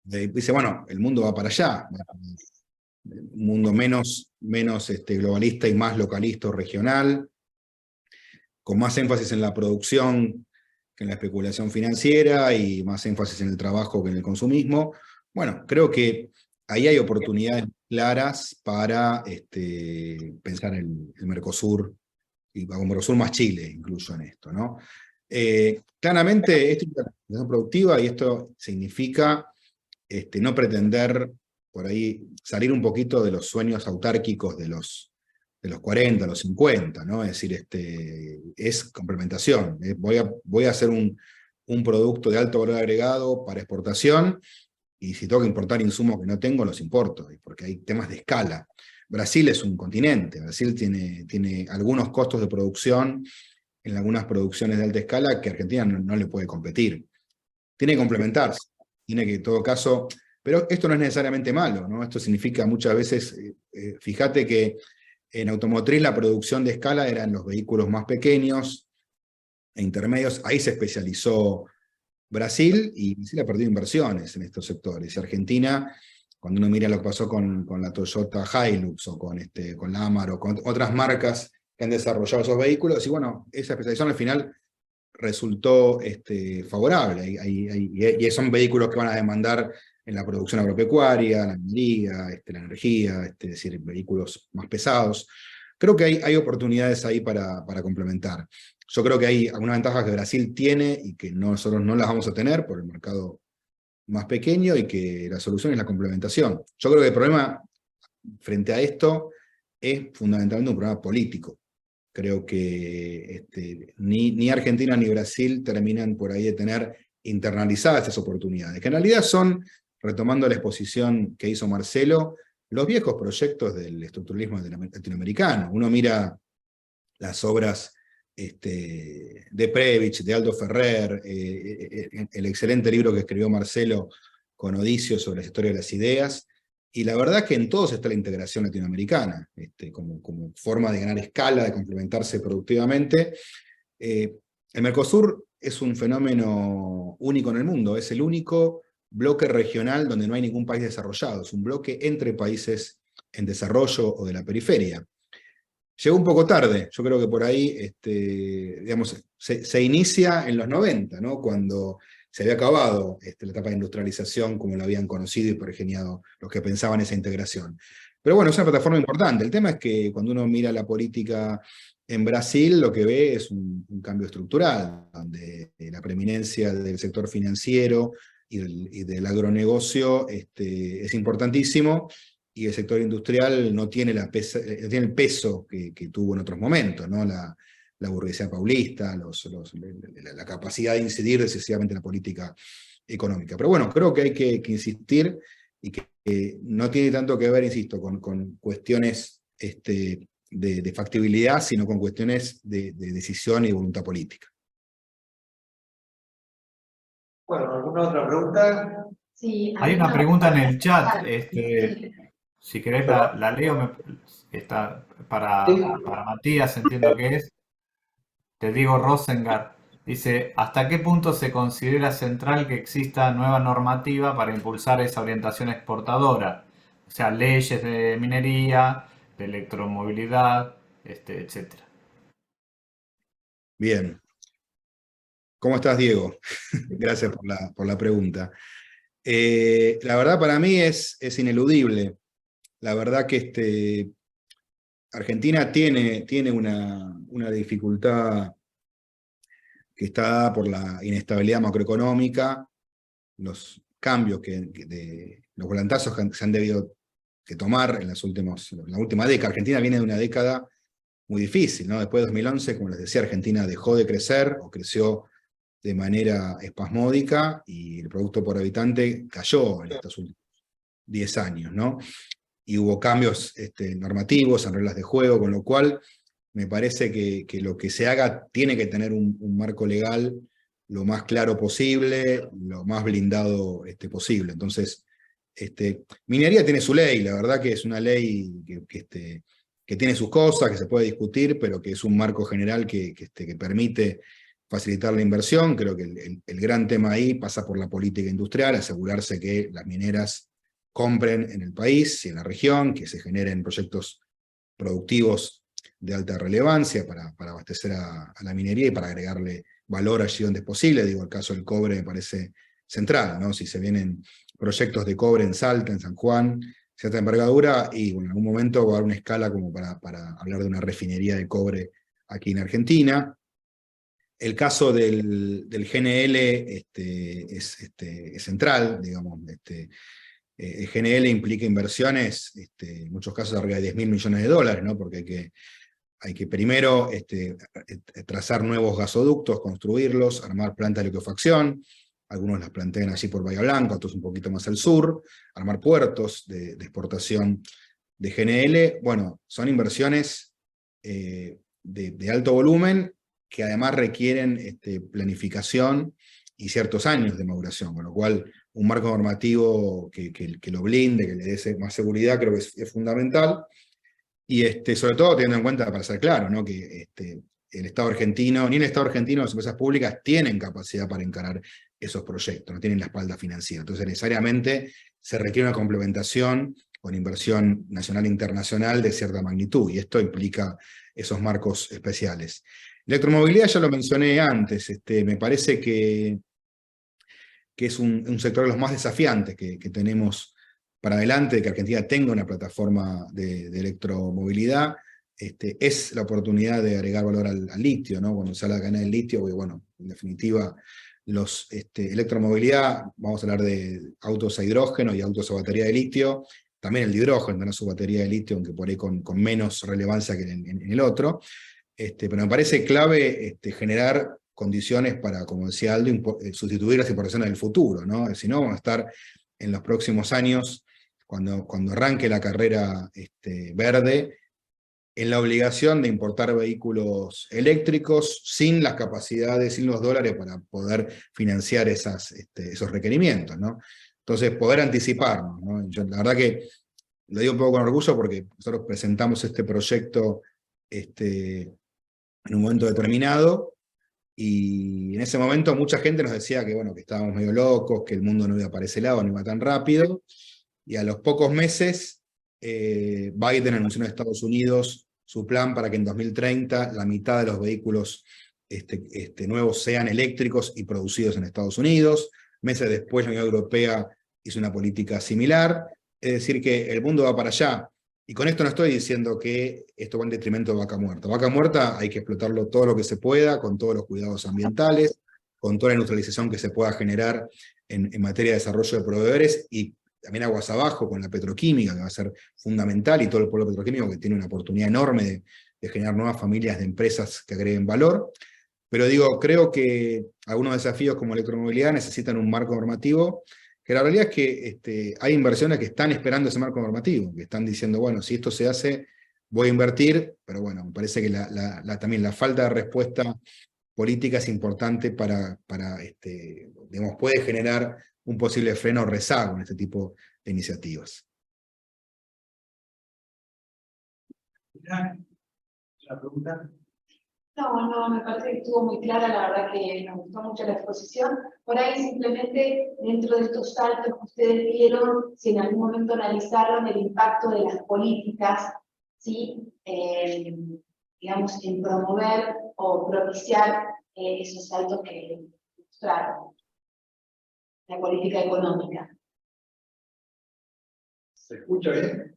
Dice, bueno, el mundo va para allá, un mundo menos globalista y más localista o regional, con más énfasis en la producción que en la especulación financiera y más énfasis en el trabajo que en el consumismo. Bueno, creo que ahí hay oportunidades claras para pensar el Mercosur, y con Mercosur más Chile incluso en esto, ¿no? Claramente esto es una organización productiva y esto significa no pretender por ahí salir un poquito de los sueños autárquicos de los 40, los 50, ¿no? Es decir, es complementación. Voy a hacer un producto de alto valor agregado para exportación, y si tengo que importar insumos que no tengo, los importo, porque hay temas de escala. Brasil es un continente, Brasil tiene algunos costos de producción en algunas producciones de alta escala que Argentina no le puede competir. Tiene que complementarse, tiene que en todo caso, pero esto no es necesariamente malo, ¿no? Esto significa muchas veces, fíjate que en automotriz la producción de escala era en los vehículos más pequeños e intermedios, ahí se especializó Brasil, y Brasil ha perdido inversiones en estos sectores. Y Argentina, cuando uno mira lo que pasó con la Toyota Hilux, o con la Amarok, o con otras marcas que han desarrollado esos vehículos, y bueno, esa especialización al final resultó favorable, y son vehículos que van a demandar en la producción agropecuaria, la minería, la energía, es decir, vehículos más pesados. Creo que hay oportunidades ahí para complementar. Yo creo que hay algunas ventajas que Brasil tiene y que nosotros no las vamos a tener por el mercado más pequeño, y que la solución es la complementación. Yo creo que el problema frente a esto es fundamentalmente un problema político. Creo que ni Argentina ni Brasil terminan por ahí de tener internalizadas estas oportunidades, que en realidad son, retomando la exposición que hizo Marcelo, los viejos proyectos del estructuralismo latinoamericano. Uno mira las obras de Previch, de Aldo Ferrer, el excelente libro que escribió Marcelo con Odicio sobre la historia de las ideas, y la verdad es que en todos está la integración latinoamericana, como forma de ganar escala, de complementarse productivamente. El Mercosur es un fenómeno único en el mundo, es el único bloque regional donde no hay ningún país desarrollado, es un bloque entre países en desarrollo o de la periferia. Llegó un poco tarde, yo creo que por ahí digamos, se inicia en los 90, ¿no? Cuando se había acabado la etapa de industrialización como lo habían conocido y pergeniado los que pensaban esa integración. Pero bueno, es una plataforma importante. El tema es que cuando uno mira la política en Brasil, lo que ve es un cambio estructural, donde la preeminencia del sector financiero y del agronegocio es importantísimo, y el sector industrial no tiene, no tiene el peso que tuvo en otros momentos, ¿no? La burguesía paulista, la capacidad de incidir decisivamente en la política económica. Pero bueno, creo que hay que insistir, y que no tiene tanto que ver, insisto, con cuestiones de factibilidad, sino con cuestiones de decisión y voluntad política. Bueno, ¿alguna otra pregunta? Sí, Hay una pregunta en el chat, Sí. si querés la leo, está para Sí. Matías, entiendo que es. Te digo, Rosengart dice, ¿hasta qué punto se considera central que exista nueva normativa para impulsar esa orientación exportadora? O sea, leyes de minería, de electromovilidad, etcétera. Bien. ¿Cómo estás, Diego? Gracias por la pregunta. La verdad, para mí es ineludible. La verdad que Argentina tiene una dificultad que está dada por la inestabilidad macroeconómica, los cambios los volantazos que se han debido tomar en la última década. Argentina viene de una década muy difícil, ¿no? Después de 2011, como les decía, Argentina dejó de crecer, o creció de manera espasmódica, y el producto por habitante cayó en estos últimos 10 años, ¿no? Y hubo cambios normativos en reglas de juego, con lo cual me parece que lo que se haga tiene que tener un marco legal lo más claro posible, lo más blindado posible. Entonces, minería tiene su ley, la verdad que es una ley que tiene sus cosas, que se puede discutir, pero que es un marco general que permite facilitar la inversión. Creo que el gran tema ahí pasa por la política industrial, asegurarse que las mineras compren en el país y en la región, que se generen proyectos productivos de alta relevancia para abastecer a la minería y para agregarle valor allí donde es posible. Digo, el caso del cobre me parece central, ¿no? Si se vienen proyectos de cobre en Salta, en San Juan, cierta envergadura, y bueno, en algún momento va a haber una escala como para hablar de una refinería de cobre aquí en Argentina. El caso del GNL es central, digamos. El GNL implica inversiones, en muchos casos arriba de $10.000 millones, ¿no? Porque hay que primero trazar nuevos gasoductos, construirlos, armar plantas de liquefacción, algunos las plantean allí por Bahía Blanca, otros un poquito más al sur, armar puertos de exportación de GNL. Bueno, son inversiones de alto volumen, que además requieren planificación y ciertos años de maduración, con lo cual un marco normativo que lo blinde, que le dé más seguridad, creo que es fundamental. Y sobre todo teniendo en cuenta, para ser claro, ¿no? Que el Estado argentino, ni el Estado argentino ni las empresas públicas tienen capacidad para encarar esos proyectos, no tienen la espalda financiera. Entonces necesariamente se requiere una complementación con inversión nacional e internacional de cierta magnitud, y esto implica esos marcos especiales. Electromovilidad ya lo mencioné antes, me parece que que es un sector de los más desafiantes que tenemos para adelante, de que Argentina tenga una plataforma de electromovilidad, es la oportunidad de agregar valor al litio, ¿no? Cuando se habla de cadena del litio, porque, bueno, en definitiva, electromovilidad, vamos a hablar de autos a hidrógeno y autos a batería de litio, también el de hidrógeno tiene su batería de litio, aunque por ahí con menos relevancia que en el otro, pero me parece clave generar condiciones para, como decía Aldo, sustituir las importaciones del futuro, ¿no? Si no, vamos a estar en los próximos años, cuando arranque la carrera verde, en la obligación de importar vehículos eléctricos sin las capacidades, sin los dólares para poder financiar esos requerimientos, ¿no? Entonces, poder anticiparnos, ¿no? Yo, la verdad que lo digo un poco con orgullo porque nosotros presentamos este proyecto en un momento determinado, y en ese momento mucha gente nos decía que, bueno, que estábamos medio locos, que el mundo no iba para ese lado, no iba tan rápido, y a los pocos meses Biden anunció en Estados Unidos su plan para que en 2030 la mitad de los vehículos nuevos sean eléctricos y producidos en Estados Unidos. Meses después la Unión Europea hizo una política similar, es decir que el mundo va para allá. Y con esto no estoy diciendo que esto va en detrimento de Vaca Muerta. Vaca Muerta hay que explotarlo todo lo que se pueda, con todos los cuidados ambientales, con toda la industrialización que se pueda generar en materia de desarrollo de proveedores, y también aguas abajo con la petroquímica, que va a ser fundamental, y todo el pueblo petroquímico que tiene una oportunidad enorme de generar nuevas familias de empresas que agreguen valor. Pero digo, creo que algunos desafíos como electromovilidad necesitan un marco normativo, que la realidad es que hay inversiones que están esperando ese marco normativo, que están diciendo, bueno, si esto se hace, voy a invertir, pero bueno, me parece que también la falta de respuesta política es importante para digamos, puede generar un posible freno o rezago en este tipo de iniciativas. ¿La pregunta? No, me parece que estuvo muy clara, la verdad que me gustó mucho la exposición. Por ahí simplemente, dentro de estos saltos que ustedes dieron, si en algún momento analizaron el impacto de las políticas, ¿sí? Digamos, en promover o propiciar esos saltos que mostraron, la política económica. ¿Se escucha bien?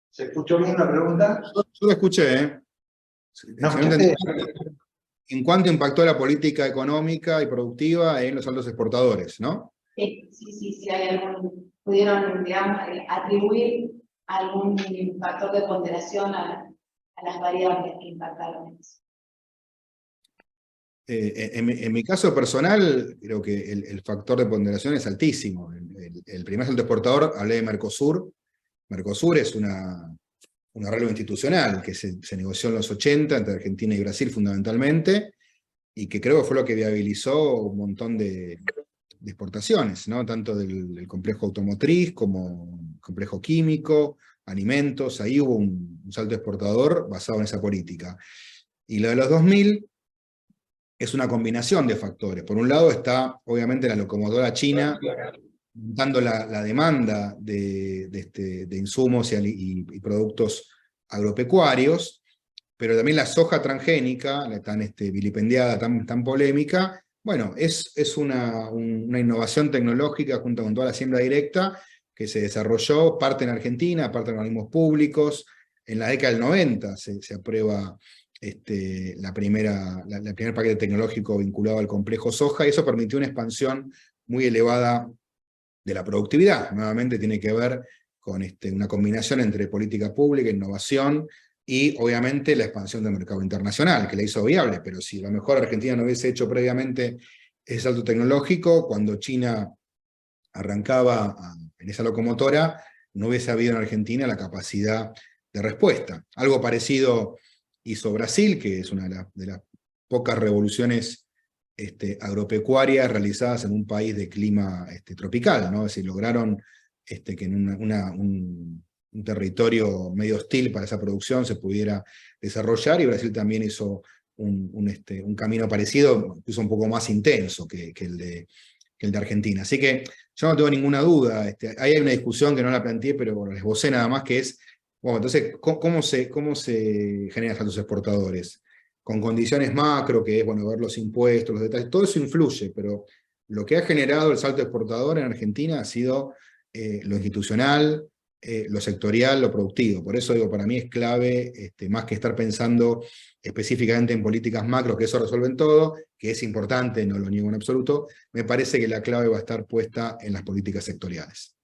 ¿Se escuchó bien la pregunta? Yo lo escuché, ¿eh? No, Si no entendí, ¿en cuánto impactó la política económica y productiva en los altos exportadores, no? Sí, hay pudieron, digamos, atribuir algún factor de ponderación a las variables que impactaron en eso. En mi caso personal, creo que el factor de ponderación es altísimo. El primer alto exportador, hablé de Mercosur. Mercosur es un arreglo institucional que se negoció en los 80 entre Argentina y Brasil fundamentalmente, y que creo que fue lo que viabilizó un montón de exportaciones, ¿no? Tanto del complejo automotriz como complejo químico, alimentos. Ahí hubo un salto exportador basado en esa política. Y lo de los 2000 es una combinación de factores. Por un lado está, obviamente, la locomotora china dando la demanda de insumos y productos agropecuarios, pero también la soja transgénica, la tan vilipendiada, tan polémica, bueno, es una innovación tecnológica junto con toda la siembra directa que se desarrolló, parte en Argentina, parte en organismos públicos. En la década del 90 se aprueba el primer paquete tecnológico vinculado al complejo soja, y eso permitió una expansión muy elevada de la productividad. Nuevamente tiene que ver con una combinación entre política pública, innovación y obviamente la expansión del mercado internacional, que la hizo viable. Pero si a lo mejor Argentina no hubiese hecho previamente ese salto tecnológico, cuando China arrancaba en esa locomotora, no hubiese habido en Argentina la capacidad de respuesta. Algo parecido hizo Brasil, que es una de las pocas revoluciones agropecuarias realizadas en un país de clima tropical, ¿no? Es decir, lograron que en un territorio medio hostil para esa producción se pudiera desarrollar, y Brasil también hizo un camino parecido, incluso un poco más intenso que el de Argentina. Así que yo no tengo ninguna duda. Ahí hay una discusión que no la planteé, pero bueno, les esbocé nada más, que es, bueno, entonces, ¿cómo se generan saltos exportadores? con condiciones macro, que es, bueno, ver los impuestos, los detalles, todo eso influye, pero lo que ha generado el salto exportador en Argentina ha sido lo institucional, lo sectorial, lo productivo. Por eso digo, para mí es clave, más que estar pensando específicamente en políticas macro, que eso resuelven todo, que es importante, no lo niego en absoluto, me parece que la clave va a estar puesta en las políticas sectoriales.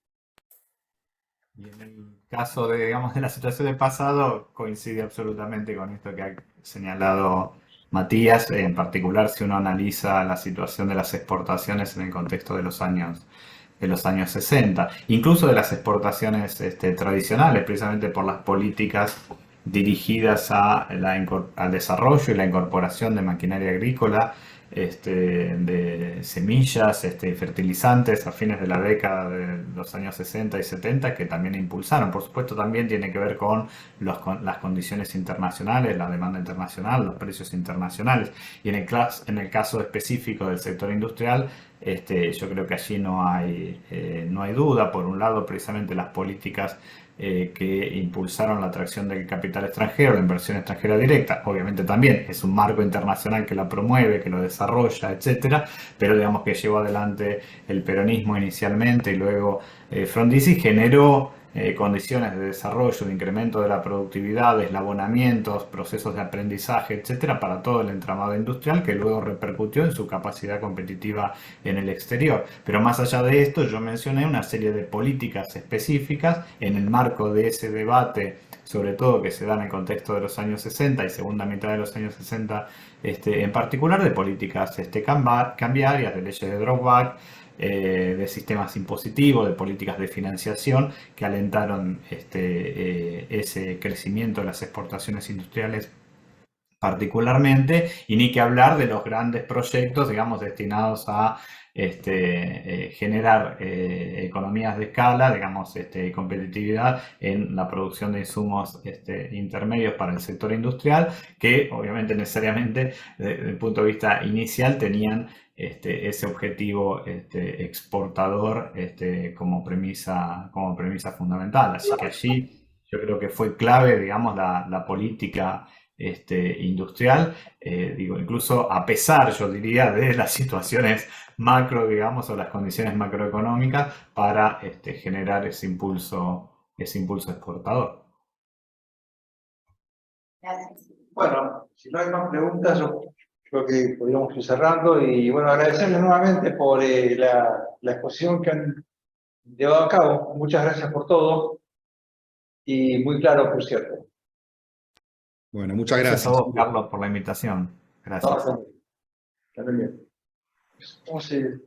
Y en el caso de, digamos, de la situación del pasado, coincide absolutamente con esto que ha señalado Matías, en particular si uno analiza la situación de las exportaciones en el contexto de los años 60, incluso de las exportaciones tradicionales, precisamente por las políticas dirigidas al desarrollo y la incorporación de maquinaria agrícola, de semillas, fertilizantes a fines de la década de los años 60 y 70 que también impulsaron. Por supuesto, también tiene que ver con las condiciones internacionales, la demanda internacional, los precios internacionales. Y en el caso específico del sector industrial, yo creo que allí no hay duda. Por un lado, precisamente las políticas que impulsaron la atracción del capital extranjero, la inversión extranjera directa, obviamente también es un marco internacional que la promueve, que lo desarrolla, etcétera, pero digamos que llevó adelante el peronismo inicialmente y luego Frondizi generó condiciones de desarrollo, de incremento de la productividad, de eslabonamientos, procesos de aprendizaje, etcétera, para todo el entramado industrial que luego repercutió en su capacidad competitiva en el exterior. Pero más allá de esto, yo mencioné una serie de políticas específicas en el marco de ese debate, sobre todo que se da en el contexto de los años 60 y segunda mitad de los años 60, en particular de políticas cambiarias, de leyes de drawback, de sistemas impositivos, de políticas de financiación que alentaron ese crecimiento de las exportaciones industriales particularmente, y ni que hablar de los grandes proyectos, digamos, destinados a generar economías de escala, digamos, competitividad en la producción de insumos intermedios para el sector industrial, que obviamente necesariamente desde el punto de vista inicial tenían ese objetivo exportador como premisa fundamental. Así que allí yo creo que fue clave, digamos, la política industrial, digo, incluso a pesar, yo diría, de las situaciones macro, digamos, o las condiciones macroeconómicas para generar ese impulso exportador. Gracias. Bueno, si no hay más preguntas, yo creo que podríamos ir cerrando. Y bueno, agradecerles nuevamente por la exposición que han llevado a cabo. Muchas gracias por todo. Y muy claro, por cierto. Bueno, muchas Gracias a gracias. vos, Carlos, por la invitación. Gracias. También bien. ¿Cómo se